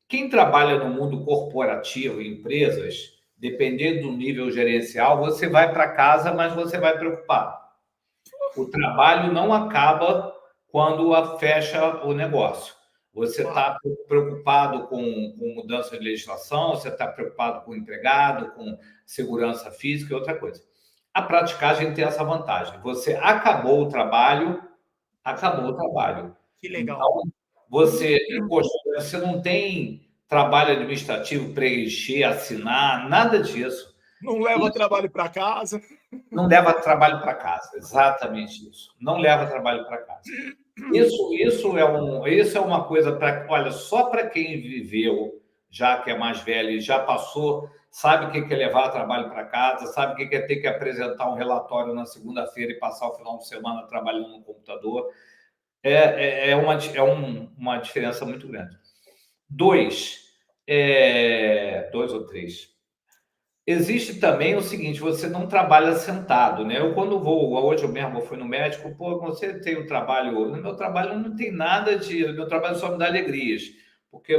Quem trabalha no mundo corporativo, em empresas, dependendo do nível gerencial, você vai para casa, mas você vai preocupado. O trabalho não acaba quando fecha o negócio. Você está preocupado com mudança de legislação, você está preocupado com o empregado, com segurança física e outra coisa. A praticagem tem essa vantagem. Você acabou o trabalho, acabou o trabalho. Que legal. Então, poxa, você não tem trabalho administrativo, preencher, assinar, nada disso. Não leva trabalho para casa. Não leva trabalho para casa, exatamente isso. Não leva trabalho para casa. Isso é uma coisa para, olha, só para quem viveu, já que é mais velho e já passou, sabe o que é levar trabalho para casa, sabe o que é ter que apresentar um relatório na segunda-feira e passar o final de semana trabalhando no computador. Uma diferença muito grande. Dois ou três. Existe também o seguinte, você não trabalha sentado, né? Eu quando vou, hoje eu mesmo fui no médico, pô, você tem um trabalho, no meu trabalho não tem nada no meu trabalho só me dá alegrias, porque,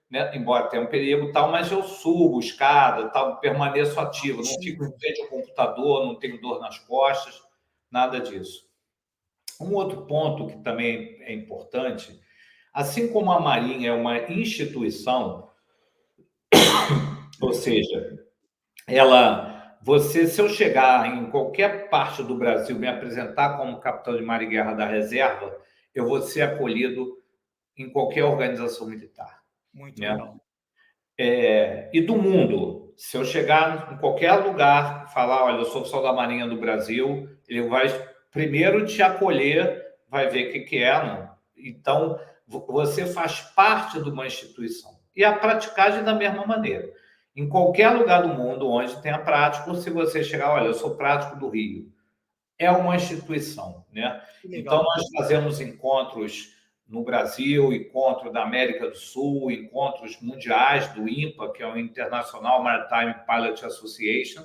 né, embora tenha um perigo e tal, mas eu subo escada, tal, permaneço ativo, não fico em frente ao computador, não tenho dor nas costas, nada disso. Um outro ponto que também é importante, assim como a Marinha é uma instituição, ou seja, se eu chegar em qualquer parte do Brasil, me apresentar como capitão de mar e guerra da reserva, eu vou ser acolhido em qualquer organização militar. Muito Né? legal. E do mundo, se eu chegar em qualquer lugar, falar, olha, eu sou oficial da Marinha do Brasil, ele vai primeiro te acolher, vai ver o que é, não. Então, você faz parte de uma instituição. E a praticagem da mesma maneira. Em qualquer lugar do mundo onde tenha prático, se você chegar, olha, eu sou prático do Rio, é uma instituição, né? Então, nós fazemos encontros no Brasil, encontro da América do Sul, encontros mundiais do IMPA, que é o International Maritime Pilot Association.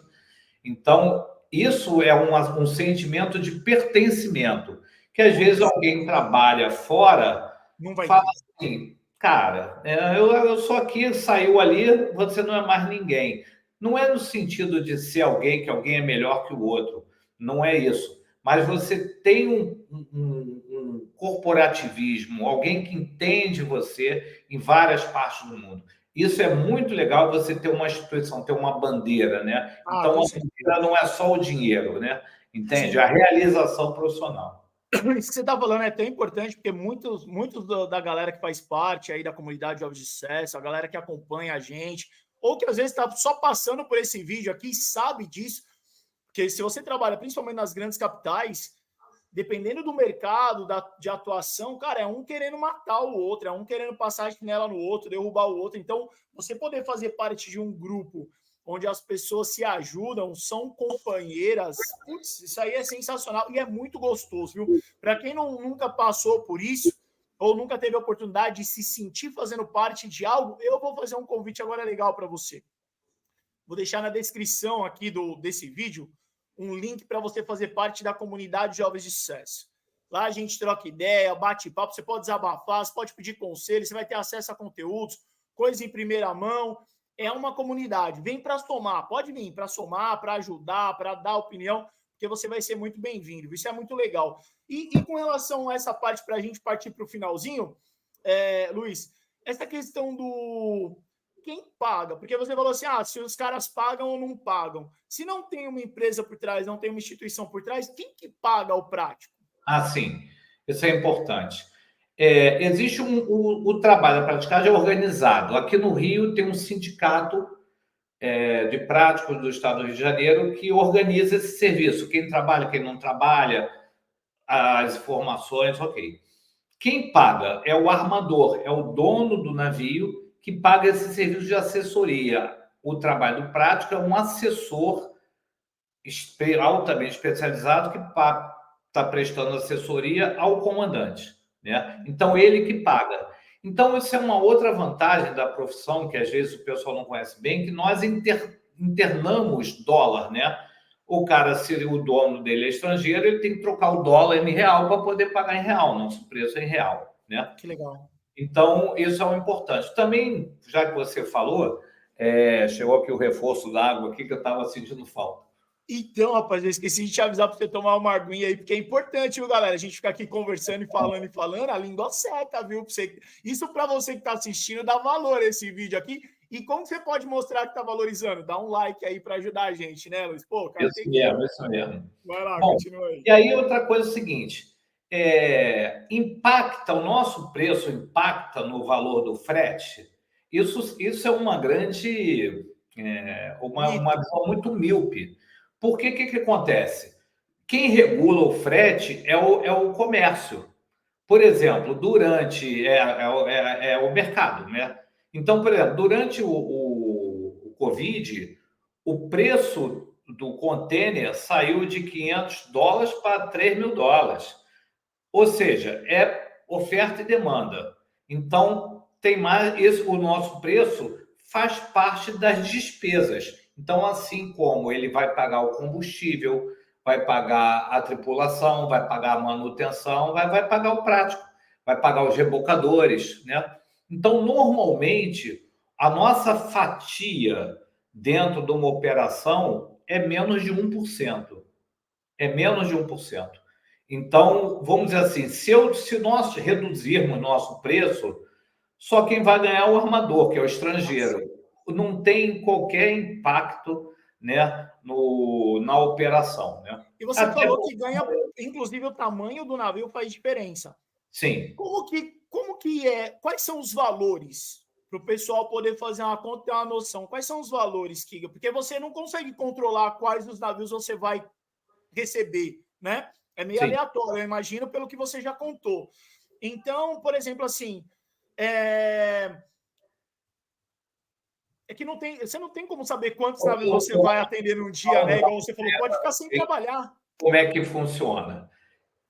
Então, isso é um sentimento de pertencimento, que às vezes alguém trabalha fora, fala assim, cara, eu sou aqui, saiu ali, você não é mais ninguém. Não é no sentido de ser alguém, que alguém é melhor que o outro. Não é isso. Mas você tem um corporativismo, alguém que entende você em várias partes do mundo. Isso é muito legal, você ter uma instituição, ter uma bandeira, né? Então, a bandeira não é só o dinheiro, né? Entende? A realização profissional. Isso que você está falando é tão importante, porque muitos da galera que faz parte aí da comunidade de Jovens de Sucesso, a galera que acompanha a gente, ou que às vezes está só passando por esse vídeo aqui, sabe disso, porque se você trabalha principalmente nas grandes capitais, dependendo do mercado, de atuação, cara, é um querendo matar o outro, é um querendo passar a chinela no outro, derrubar o outro. Então, você poder fazer parte de um grupo onde as pessoas se ajudam, são companheiras, putz, isso aí é sensacional e é muito gostoso, viu? Para quem nunca passou por isso, ou nunca teve a oportunidade de se sentir fazendo parte de algo, eu vou fazer um convite agora legal para você. Vou deixar na descrição aqui desse vídeo um link para você fazer parte da comunidade Jovens de Sucesso. Lá a gente troca ideia, bate papo, você pode desabafar, você pode pedir conselho, você vai ter acesso a conteúdos, coisas em primeira mão. É uma comunidade. Vem para somar, pode vir para somar, para ajudar, para dar opinião, porque você vai ser muito bem-vindo. Isso é muito legal. E com relação a essa parte, para a gente partir para o finalzinho, Luiz, essa questão do quem paga, porque você falou assim, se os caras pagam ou não pagam. Se não tem uma empresa por trás, não tem uma instituição por trás, quem que paga o prático? Sim, isso é importante. Existe o trabalho da praticagem organizado. Aqui no Rio tem um sindicato de práticos do Estado do Rio de Janeiro que organiza esse serviço. Quem trabalha, quem não trabalha, as informações, ok. Quem paga é o armador, é o dono do navio que paga esse serviço de assessoria. O trabalho do prático é um assessor altamente especializado que está prestando assessoria ao comandante, né? Então, ele que paga. Então, isso é uma outra vantagem da profissão, que às vezes o pessoal não conhece bem, que nós internamos dólar, né? O cara, se o dono dele é estrangeiro, ele tem que trocar o dólar em real para poder pagar em real, nosso preço é em real, né? Que legal. Então, isso é um importante. Também, já que você falou, chegou aqui o reforço da água aqui que eu estava sentindo falta. Então, rapaz, eu esqueci de te avisar para você tomar uma aguinha aí, porque é importante, viu, galera? A gente fica aqui conversando e falando, a língua seca, viu? Isso para você que está assistindo, dá valor a esse vídeo aqui. E como você pode mostrar que está valorizando? Dá um like aí para ajudar a gente, né, Luiz? Pô, cara, isso mesmo, isso mesmo. Vai lá, Bom, continua aí. E aí outra coisa é o seguinte, impacta, o nosso preço impacta no valor do frete? Isso é uma grande, uma visão muito míope. Porque o que acontece? Quem regula o frete é o comércio. Por exemplo, durante o mercado, né? Então, por exemplo, durante o Covid, o preço do container saiu de $500 para $3.000. Ou seja, é oferta e demanda. Então, tem mais o nosso preço faz parte das despesas. Então, assim como ele vai pagar o combustível, vai pagar a tripulação, vai pagar a manutenção, vai pagar o prático, vai pagar os rebocadores, né? Então, normalmente, a nossa fatia dentro de uma operação é menos de 1%. É menos de 1%. Então, vamos dizer assim, se nós reduzirmos nosso preço, só quem vai ganhar é o armador, que é o estrangeiro. Não tem qualquer impacto, né, na operação. Né? E você falou que ganha, inclusive o tamanho do navio faz diferença. Sim. Como que é? Quais são os valores para o pessoal poder fazer uma conta e ter uma noção? Quais são os valores, Kiga? Porque você não consegue controlar quais os navios você vai receber, né? É meio aleatório, eu imagino, pelo que você já contou. Então, por exemplo, assim, que não tem, você não tem como saber quantos navios você vai atender num dia, né? Igual você falou, pode ficar sem trabalhar. Como é que funciona?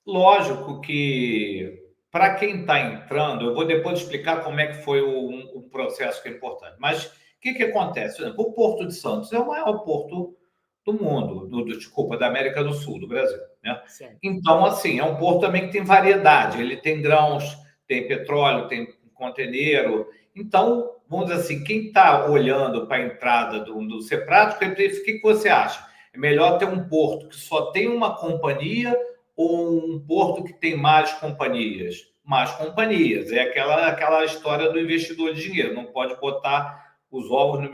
Lógico que para quem está entrando, eu vou depois explicar como é que foi um processo que é importante. Mas o que acontece? Por exemplo, o Porto de Santos é o maior porto do mundo, desculpa, da América do Sul, do Brasil. Né? Então, assim, é um porto também que tem variedade. Ele tem grãos, tem petróleo, tem conteneiro. Então, vamos dizer assim, quem está olhando para a entrada do Ser Prático, o que você acha? É melhor ter um porto que só tem uma companhia ou um porto que tem mais companhias? Mais companhias. É aquela história do investidor de dinheiro. Não pode botar os ovos no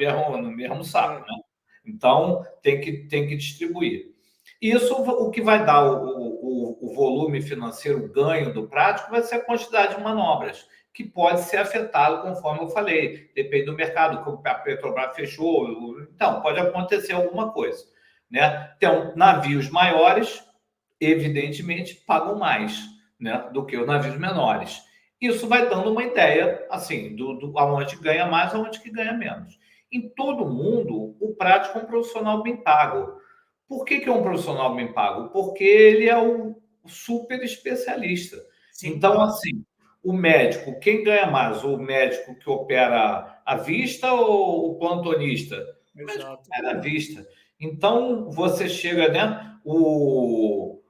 mesmo saco, né? Então, tem que distribuir. Isso, o que vai dar o volume financeiro, o ganho do prático, vai ser a quantidade de manobras, que pode ser afetado, conforme eu falei. Depende do mercado, como a Petrobras fechou. Então, pode acontecer alguma coisa. Né? Então, navios maiores, evidentemente, pagam mais, né, do que os navios menores. Isso vai dando uma ideia, assim, do aonde ganha mais, aonde que ganha menos. Em todo mundo, o prático é um profissional bem pago. Por que é um profissional bem pago? Porque ele é o super especialista. Sim. Então, assim, o médico, quem ganha mais? O médico que opera à vista ou o plantonista? O médico opera à vista. Então, você chega, né? O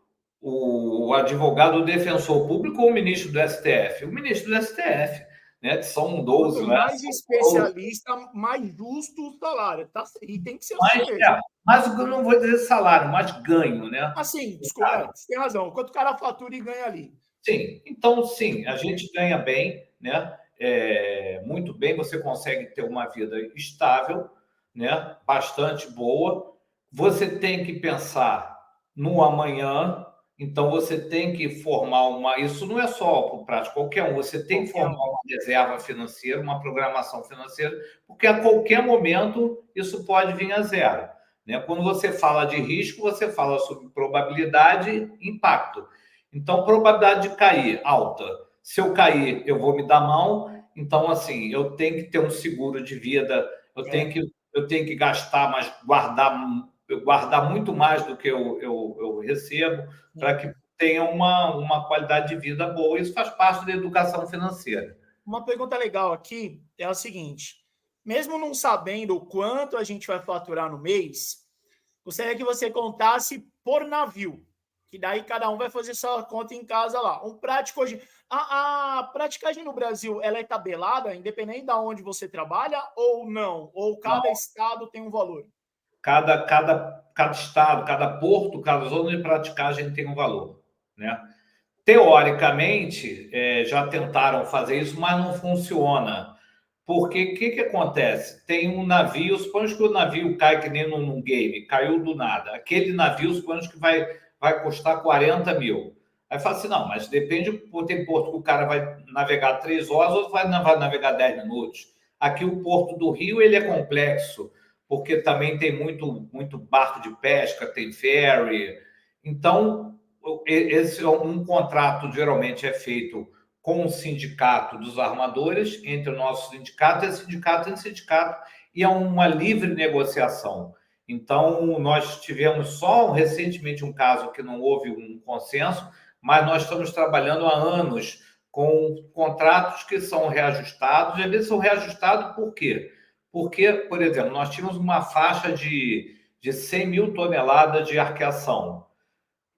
advogado, o defensor público ou o ministro do STF? O ministro do STF. né? São 12, Quanto né? mais especialista, mais justo o salário. Tá? E tem que ser assim Mas, mesmo. mas eu não vou dizer salário, mas ganho, né? Assim, desculpa, você tem razão. Quanto o cara fatura e ganha ali. Sim, então sim, a gente ganha bem, né? Muito bem, você consegue ter uma vida estável, né? Bastante boa. Você tem que pensar no amanhã, então você tem que formar uma. Isso não é só para o prático, qualquer um. Você tem que formar uma reserva financeira, uma programação financeira, porque a qualquer momento isso pode vir a zero. Né? Quando você fala de risco, você fala sobre probabilidade e impacto. Então, probabilidade de cair alta. Se eu cair, eu vou me dar mal. Então, assim, eu tenho que ter um seguro de vida, eu tenho que gastar, mas guardar muito mais do que eu recebo, para que tenha uma qualidade de vida boa. Isso faz parte da educação financeira. Uma pergunta legal aqui é a seguinte: mesmo não sabendo o quanto a gente vai faturar no mês, gostaria que você contasse por navio, que daí cada um vai fazer sua conta em casa lá. Um prático hoje. A praticagem no Brasil, ela é tabelada, independente de onde você trabalha, ou não? Ou cada estado tem um valor? Cada estado, cada porto, cada zona de praticagem tem um valor, né? Teoricamente, já tentaram fazer isso, mas não funciona. Porque o que acontece? Tem um navio, suponhamos que o navio cai que nem num game, caiu do nada. Aquele navio, suponhamos que vai custar 40 mil. Aí fala assim, não, mas depende, tem porto que o cara vai navegar 3 horas, outro vai navegar 10 minutos. Aqui o Porto do Rio, ele é complexo, porque também tem muito barco de pesca, tem ferry. Então, esse é um contrato, geralmente é feito com o sindicato dos armadores, entre o nosso sindicato e sindicato, e é uma livre negociação. Então, nós tivemos só recentemente um caso que não houve um consenso, mas nós estamos trabalhando há anos com contratos que são reajustados, e às vezes são reajustados por quê? Porque, por exemplo, nós tínhamos uma faixa de 100 mil toneladas de arqueação.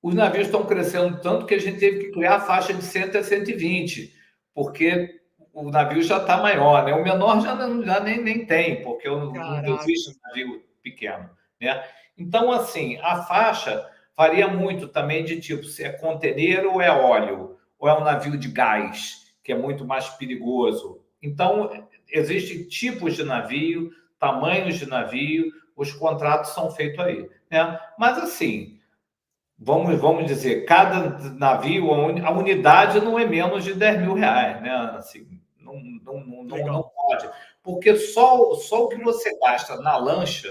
Os navios estão crescendo tanto que a gente teve que criar a faixa de 100 a 120, porque o navio já está maior, né? O menor já nem tem, porque não existe navio pequeno, né? Então, assim, a faixa varia muito também de tipo, se é container ou é óleo, ou é um navio de gás, que é muito mais perigoso. Então, existem tipos de navio, tamanhos de navio, os contratos são feitos aí, né? Mas, assim, vamos dizer, cada navio, a unidade não é menos de 10 mil reais, né? Assim, não pode. Porque só o que você gasta na lancha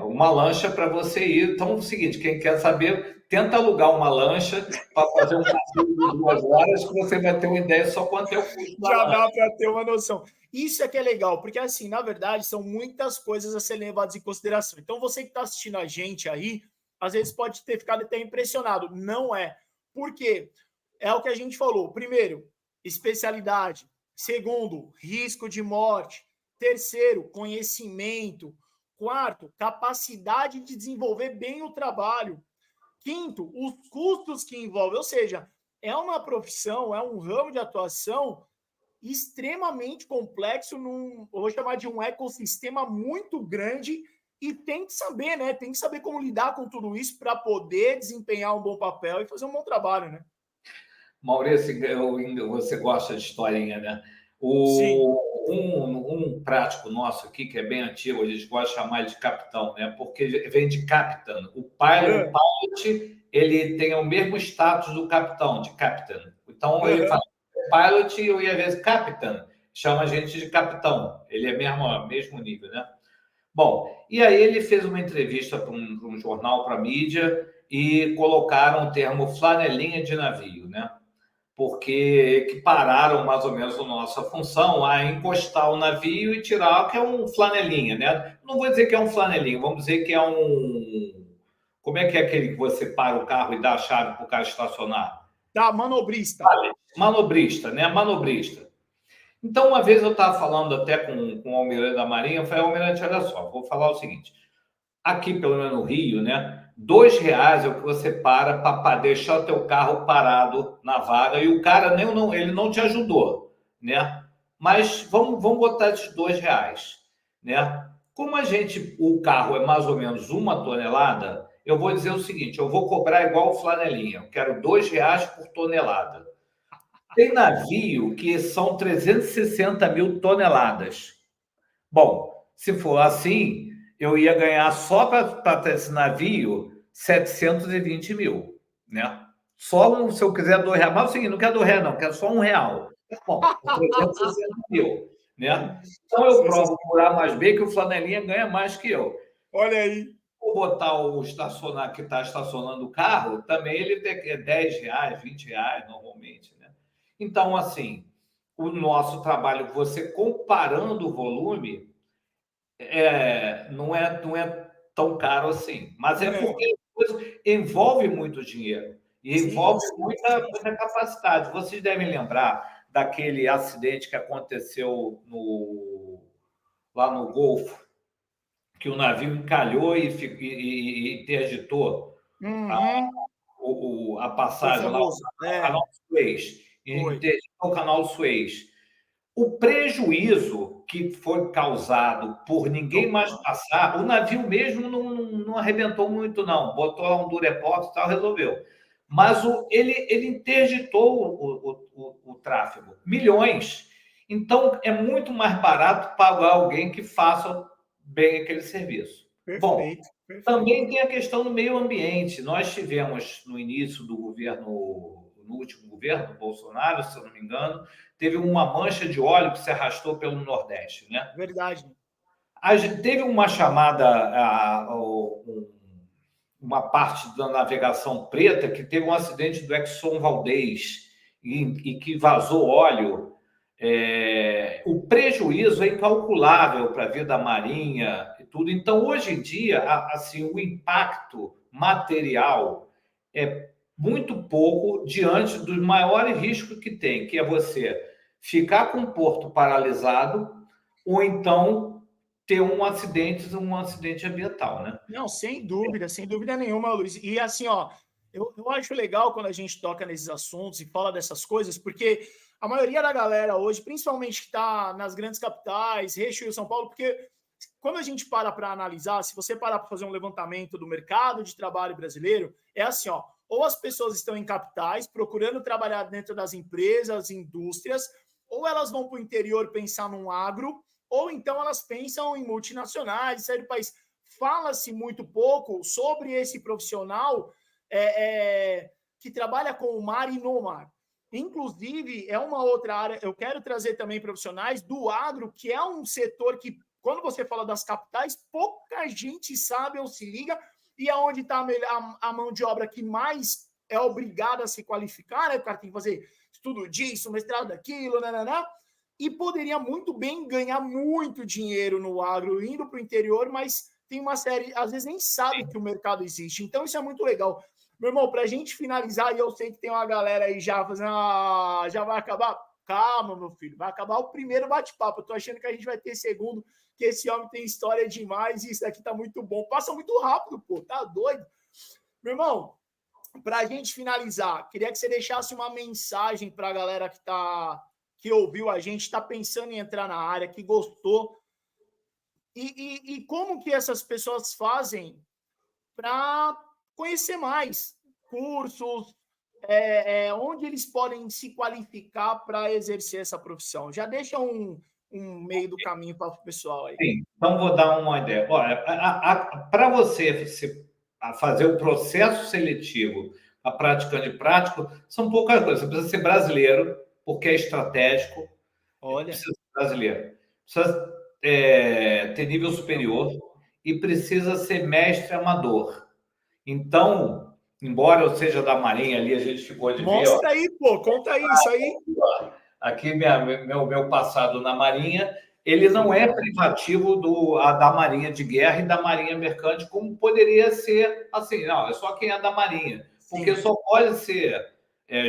uma lancha para você ir. Então, é o seguinte, quem quer saber, tenta alugar uma lancha para fazer um passeio de 2 horas, que você vai ter uma ideia só quanto é o custo da Já lancha. dá para ter uma noção. Isso é que é legal, porque assim, na verdade, são muitas coisas a serem levadas em consideração. Então, você que está assistindo a gente aí, às vezes pode ter ficado até impressionado. Não é. Por quê? É o que a gente falou. Primeiro, especialidade. Segundo, risco de morte. Terceiro, conhecimento. Quarto, capacidade de desenvolver bem o trabalho. Quinto, os custos que envolve. Ou seja, é uma profissão, é um ramo de atuação extremamente complexo, eu vou chamar de um ecossistema muito grande, e tem que saber, né? Tem que saber como lidar com tudo isso para poder desempenhar um bom papel e fazer um bom trabalho, né? Maurício, você gosta de historinha, né? Sim. Um prático nosso aqui, que é bem antigo, a gente gosta de chamar ele de capitão, né? Porque vem de capitão. O pilot, ele tem o mesmo status do capitão, de capitão. Então, ele fala pilot, eu ia ver capitão, chama a gente de capitão. Ele é mesmo nível, né? Bom, e aí ele fez uma entrevista para um jornal, para a mídia, e colocaram o termo flanelinha de navio, né? Porque equipararam mais ou menos a nossa função a encostar o navio e tirar, que é um flanelinha, né? Não vou dizer que é um flanelinha, vamos dizer que é um... Como é que é aquele que você para o carro e dá a chave para o carro estacionar? Tá, manobrista. Manobrista, né? Manobrista. Então, uma vez eu estava falando até com o almirante da Marinha, eu falei, almirante, olha só, vou falar o seguinte, aqui, pelo menos no Rio, né? R$ 2 é o que você para deixar o teu carro parado na vaga e o cara ele não te ajudou, né? Mas vamos botar esses R$ 2, né? Como o carro é mais ou menos 1 tonelada, eu vou dizer o seguinte: eu vou cobrar igual o flanelinha, eu quero R$ 2 por tonelada. Tem navio que são 360 mil toneladas. Bom, se for assim, eu ia ganhar só para ter esse navio 720 mil, né? Se eu quiser R$ 2, mas é o seguinte, não quero R$ 2, não, quero só R$ 1. Bom, 360 mil, né? Então eu provo por A mais B que o flanelinha ganha mais que eu. Olha aí. Vou botar o estacionar que está estacionando o carro, também ele tem R$ 10, R$ 20 normalmente, né? Então, assim, o nosso trabalho, você comparando o volume, não é tão caro assim. Mas é Não. porque envolve muito dinheiro e Sim, envolve sim, muita, sim. muita capacidade. Vocês devem lembrar daquele acidente que aconteceu lá no Golfo, que o navio encalhou e interditou Uhum. a Foi passagem lá, famoso. o canal do Suez, Foi. interditou o canal do Suez. O prejuízo que foi causado por ninguém mais Opa. passar, o navio mesmo não arrebentou muito, não. Botou lá um durepox e tal, resolveu. Mas ele interditou o tráfego, milhões. Então, é muito mais barato pagar alguém que faça bem aquele serviço. Bom, Perfeito, perfeito. também tem a questão do meio ambiente. Nós tivemos, no início do governo, no último governo, Bolsonaro, se eu não me engano, teve uma mancha de óleo que se arrastou pelo Nordeste, né? Verdade. A gente teve uma chamada, uma parte da navegação preta que teve um acidente do Exxon Valdez e que vazou óleo. O prejuízo é incalculável para a vida marinha e tudo. Então, hoje em dia, assim, o impacto material é muito pouco diante dos maiores riscos que tem, que é você ficar com o porto paralisado ou então ter um acidente ambiental, né? Não, sem dúvida nenhuma, Luiz. E assim, ó, eu acho legal quando a gente toca nesses assuntos e fala dessas coisas, porque a maioria da galera hoje, principalmente que está nas grandes capitais, Rio e São Paulo, porque quando a gente para analisar, se você parar para fazer um levantamento do mercado de trabalho brasileiro, é assim, ó, ou as pessoas estão em capitais procurando trabalhar dentro das empresas, indústrias, ou elas vão para o interior pensar num agro, ou então elas pensam em multinacionais, sair do país. Fala-se muito pouco sobre esse profissional que trabalha com o mar e no mar. Inclusive, é uma outra área. Eu quero trazer também profissionais do agro, que é um setor que, quando você fala das capitais, pouca gente sabe ou se liga, e é onde está a mão de obra que mais é obrigada a se qualificar, né? O cara tem que fazer estudo disso, mestrado daquilo, né? E poderia muito bem ganhar muito dinheiro no agro, indo para o interior, mas tem uma série, às vezes nem sabe que o mercado existe. Então, isso é muito legal. Meu irmão, para a gente finalizar, e eu sei que tem uma galera aí já fazendo, já vai acabar. Calma, meu filho, vai acabar o primeiro bate-papo. Eu tô achando que a gente vai ter segundo, que esse homem tem história demais e isso aqui tá muito bom. Passa muito rápido, pô, tá doido? Meu irmão, para a gente finalizar, queria que você deixasse uma mensagem para a galera que ouviu a gente, está pensando em entrar na área, que gostou. E como que essas pessoas fazem para conhecer mais cursos, onde eles podem se qualificar para exercer essa profissão? Já deixa um meio do caminho para o pessoal aí. Sim, então vou dar uma ideia. Olha, para você fazer o processo seletivo a praticante prático, são poucas coisas. Você precisa ser brasileiro, porque é estratégico, Olha, precisa ser brasileiro. Precisa ter nível superior e precisa ser mestre amador. Então, embora eu seja da Marinha ali, a gente ficou de ver, ó, mostra aí, pô, conta isso aí. aqui meu passado na Marinha, ele não é privativo da Marinha de Guerra e da Marinha Mercante, como poderia ser assim, não, é só quem é da Marinha, porque Sim, só pode ser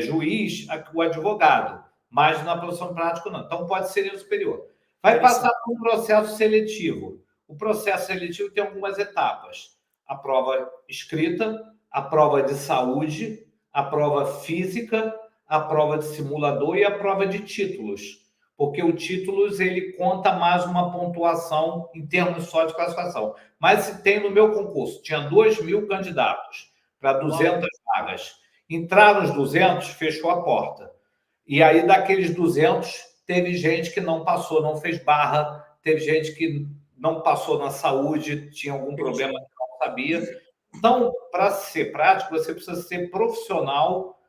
juiz o advogado, mas na profissão prática não. Então pode ser nível superior. Vai passar interessante. por um processo seletivo. O processo seletivo tem algumas etapas. A prova escrita, a prova de saúde, a prova física, a prova de simulador e a prova de títulos. Porque o títulos ele conta mais uma pontuação em termos só de classificação. Mas se tem no meu concurso, tinha 2.000 candidatos para 200 vagas. Entraram os 200, fechou a porta. E aí, daqueles 200, teve gente que não passou, não fez barra, teve gente que não passou na saúde, tinha algum problema que não sabia. Então, para ser prático, você precisa ser profissional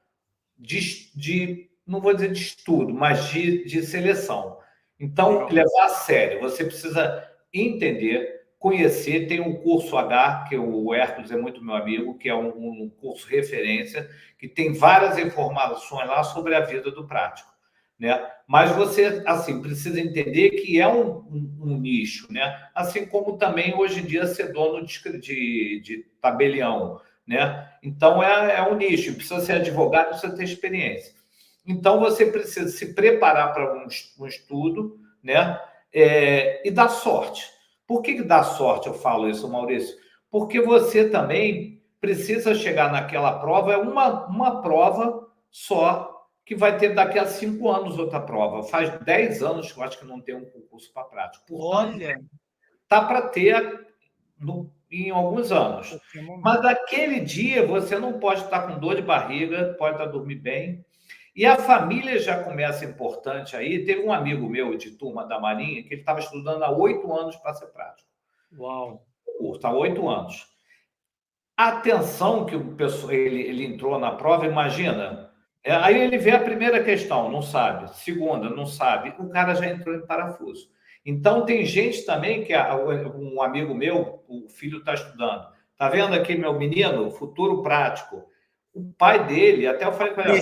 não vou dizer de estudo, mas de seleção. Então, levar a sério, você precisa entender, conhecer. Tem um curso H, que o Hércules é muito meu amigo, que é um curso referência, que tem várias informações lá sobre a vida do prático, né? Mas você, assim, precisa entender que é um nicho, né? Assim como também, hoje em dia, ser dono de tabelião, né? Então, é um nicho. Precisa ser advogado, precisa ter experiência. Então, você precisa se preparar para um estudo, né? E dar sorte. Por que dá sorte, eu falo isso, Maurício? Porque você também precisa chegar naquela prova, é uma prova só, que vai ter daqui a 5 anos outra prova. Faz 10 anos que eu acho que não tem um concurso para prático. Portanto, tá para ter em alguns anos. Mas naquele dia você não pode estar com dor de barriga, pode estar dormir bem. E a família já começa importante aí. Teve um amigo meu de turma da Marinha que ele estava estudando há 8 anos para ser prático. Uau! Está há 8 anos. A atenção que o pessoal, ele entrou na prova, imagina. Aí ele vê a primeira questão, não sabe. Segunda, não sabe. O cara já entrou em parafuso. Então, tem gente também que um amigo meu, o filho está estudando. Está vendo aqui meu menino, futuro prático? O pai dele, até eu falei para ele,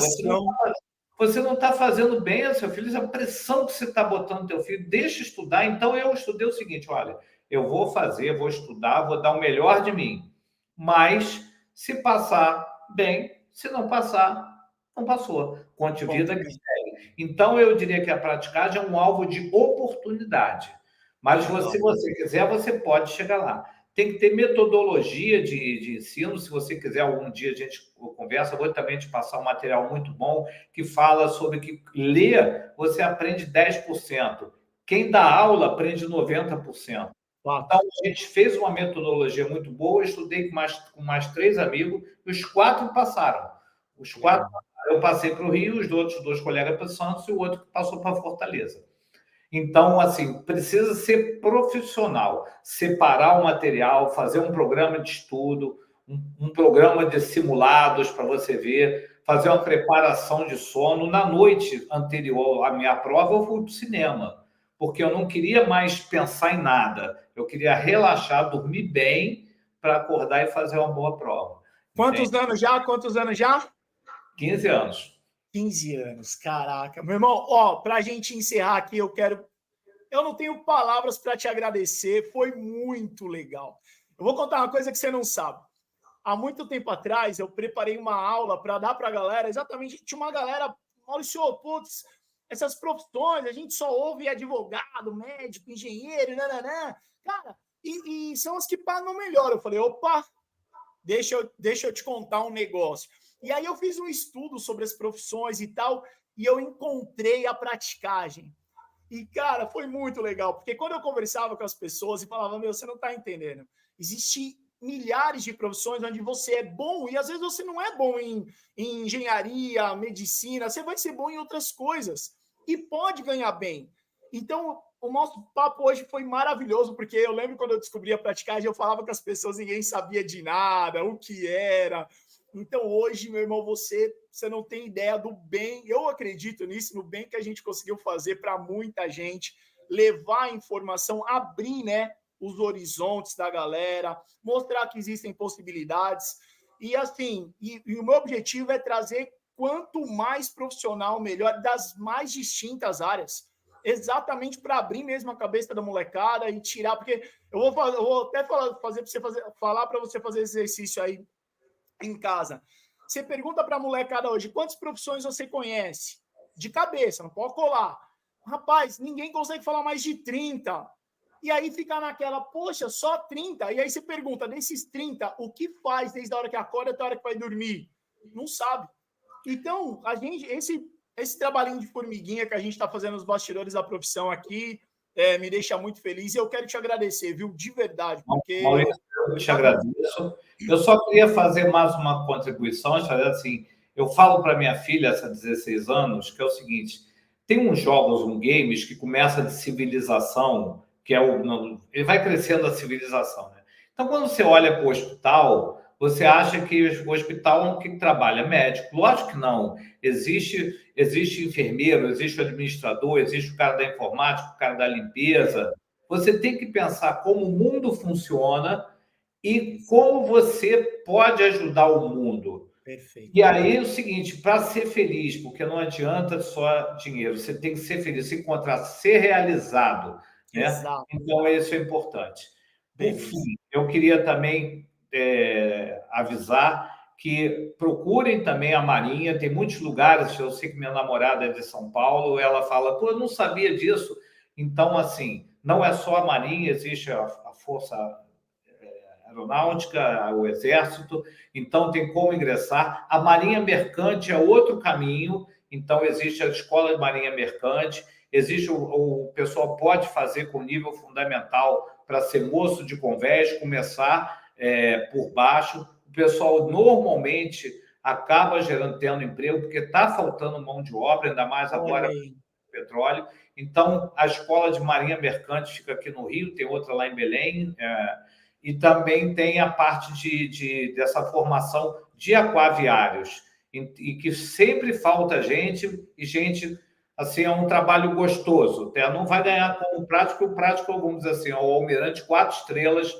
você não está fazendo bem ao seu filho, a pressão que você está botando no teu filho, deixa estudar. Então, eu estudei o seguinte, olha, eu vou fazer, vou estudar, vou dar o melhor de mim. Mas, se passar, bem. Se não passar, não passou. Conte vida que segue. Então, eu diria que a praticagem é um alvo de oportunidade. Mas, se você quiser, você pode chegar lá. Tem que ter metodologia de ensino. Se você quiser, algum dia a gente conversa. Vou também te passar um material muito bom que fala sobre que ler, você aprende 10%. Quem dá aula aprende 90%. Então, a gente fez uma metodologia muito boa. Eu estudei com mais 3 amigos, e os 4 passaram. Os 4, eu passei para o Rio, os outros 2 colegas para Santos e o outro passou para Fortaleza. Então, assim, precisa ser profissional, separar o material, fazer um programa de estudo, um programa de simulados para você ver, fazer uma preparação de sono. Na noite anterior à minha prova, eu fui para o cinema, porque eu não queria mais pensar em nada. Eu queria relaxar, dormir bem, para acordar e fazer uma boa prova. Quantos anos já? 15 anos. 15 anos, caraca. Meu irmão, ó, para a gente encerrar aqui, eu não tenho palavras para te agradecer, foi muito legal. Eu vou contar uma coisa que você não sabe. Há muito tempo atrás, eu preparei uma aula para dar para a galera, exatamente, tinha uma galera, Maurício, putz, essas profissões, a gente só ouve advogado, médico, engenheiro, nananã, cara, e são as que pagam melhor. Eu falei, opa, deixa eu te contar um negócio. E aí eu fiz um estudo sobre as profissões e tal, e eu encontrei a praticagem. E, cara, foi muito legal, porque quando eu conversava com as pessoas e falava, meu, você não está entendendo, existe milhares de profissões onde você é bom e às vezes você não é bom em engenharia, medicina, você vai ser bom em outras coisas e pode ganhar bem. Então, o nosso papo hoje foi maravilhoso, porque eu lembro quando eu descobri a praticagem, eu falava com as pessoas, ninguém sabia de nada, o que era. Então, hoje, meu irmão, você não tem ideia do bem, eu acredito nisso, no bem que a gente conseguiu fazer para muita gente, levar a informação, abrir, né, os horizontes da galera, mostrar que existem possibilidades. E assim, e o meu objetivo é trazer quanto mais profissional, melhor, das mais distintas áreas. Exatamente para abrir mesmo a cabeça da molecada e tirar, porque eu vou até falar para você fazer esse exercício aí em casa. Você pergunta para a molecada hoje, quantas profissões você conhece? De cabeça, não pode colar. Rapaz, ninguém consegue falar mais de 30. E aí fica naquela, poxa, só 30. E aí você pergunta, desses 30, o que faz desde a hora que acorda até a hora que vai dormir? Não sabe. Então, esse trabalhinho de formiguinha que a gente está fazendo nos bastidores da profissão aqui me deixa muito feliz. E eu quero te agradecer, viu? De verdade, porque... Maurício, eu te agradeço. Eu só queria fazer mais uma contribuição. Assim, eu falo para minha filha, essa 16 anos, que é o seguinte, tem uns jogos, games que começa de civilização, que é ele vai crescendo a civilização, né? Então, quando você olha para o hospital, você acha que o hospital é um que trabalha médico. Lógico que não. Existe enfermeiro, existe o administrador, existe o cara da informática, o cara da limpeza. Você tem que pensar como o mundo funciona e como você pode ajudar o mundo. Perfeito. E aí é o seguinte, para ser feliz, porque não adianta só dinheiro, você tem que ser feliz, se encontrar, ser realizado, né? Exato. Então, isso é importante. Por Beleza. fim, eu queria também avisar que procurem também a Marinha, tem muitos lugares, eu sei que minha namorada é de São Paulo, ela fala, pô, eu não sabia disso. Então, assim, não é só a Marinha, existe a Força Aeronáutica, o Exército, então tem como ingressar. A Marinha Mercante é outro caminho, então existe a Escola de Marinha Mercante, existe o pessoal pode fazer com nível fundamental para ser moço de convés, começar por baixo. O pessoal normalmente acaba tendo emprego, porque está faltando mão de obra, ainda mais agora com petróleo. Então, a Escola de Marinha Mercante fica aqui no Rio, tem outra lá em Belém, e também tem a parte dessa formação de aquaviários, e que sempre falta gente, e gente, assim, é um trabalho gostoso. Não vai ganhar como o prático, vamos dizer assim, o almirante 4 estrelas,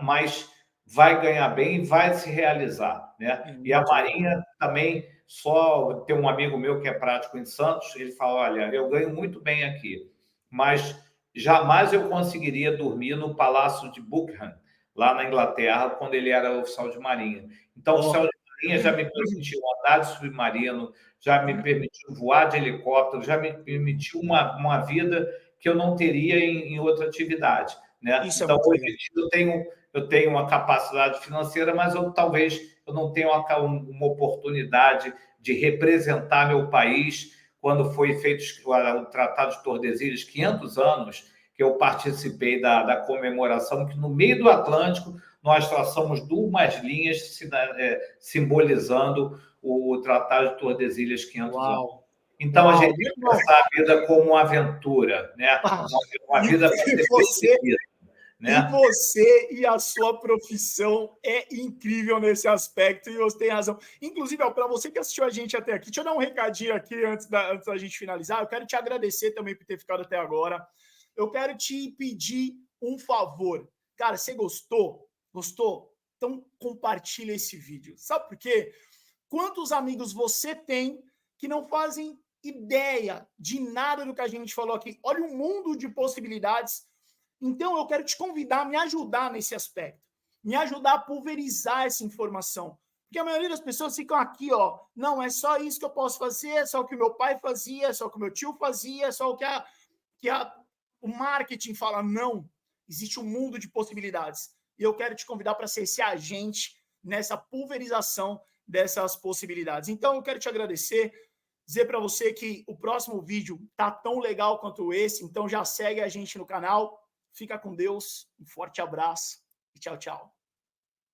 mas vai ganhar bem e vai se realizar, né? E a Marinha também, só tem um amigo meu que é prático em Santos, ele fala, olha, eu ganho muito bem aqui, mas jamais eu conseguiria dormir no Palácio de Buckingham, lá na Inglaterra, quando ele era oficial de marinha. Então, o oficial de marinha já me permitiu andar de submarino, já me permitiu voar de helicóptero, já me permitiu uma vida que eu não teria em outra atividade, né? Então, hoje em dia eu tenho uma capacidade financeira, mas talvez eu não tenha uma oportunidade de representar meu país. Quando foi feito o Tratado de Tordesilhas, 500 anos, que eu participei da comemoração, que no meio do Atlântico nós traçamos 2 linhas simbolizando o Tratado de Tordesilhas, 500 anos. Então, a gente tem que pensar a vida como uma aventura, né? Uma vida para ser percebida. Né? E você e a sua profissão é incrível nesse aspecto, e você tem razão. Inclusive, para você que assistiu a gente até aqui, deixa eu dar um recadinho aqui antes da gente finalizar. Eu quero te agradecer também por ter ficado até agora. Eu quero te pedir um favor. Cara, você gostou? Gostou? Então compartilha esse vídeo. Sabe por quê? Quantos amigos você tem que não fazem ideia de nada do que a gente falou aqui? Olha o mundo de possibilidades. Então, eu quero te convidar a me ajudar nesse aspecto. Me ajudar a pulverizar essa informação. Porque a maioria das pessoas ficam aqui, ó. Não, é só isso que eu posso fazer, é só o que o meu pai fazia, é só o que o meu tio fazia, é só o que o marketing fala. Não. Existe um mundo de possibilidades. E eu quero te convidar para ser esse agente nessa pulverização dessas possibilidades. Então, eu quero te agradecer, dizer para você que o próximo vídeo tá tão legal quanto esse, então já segue a gente no canal. Fica com Deus, um forte abraço e tchau, tchau.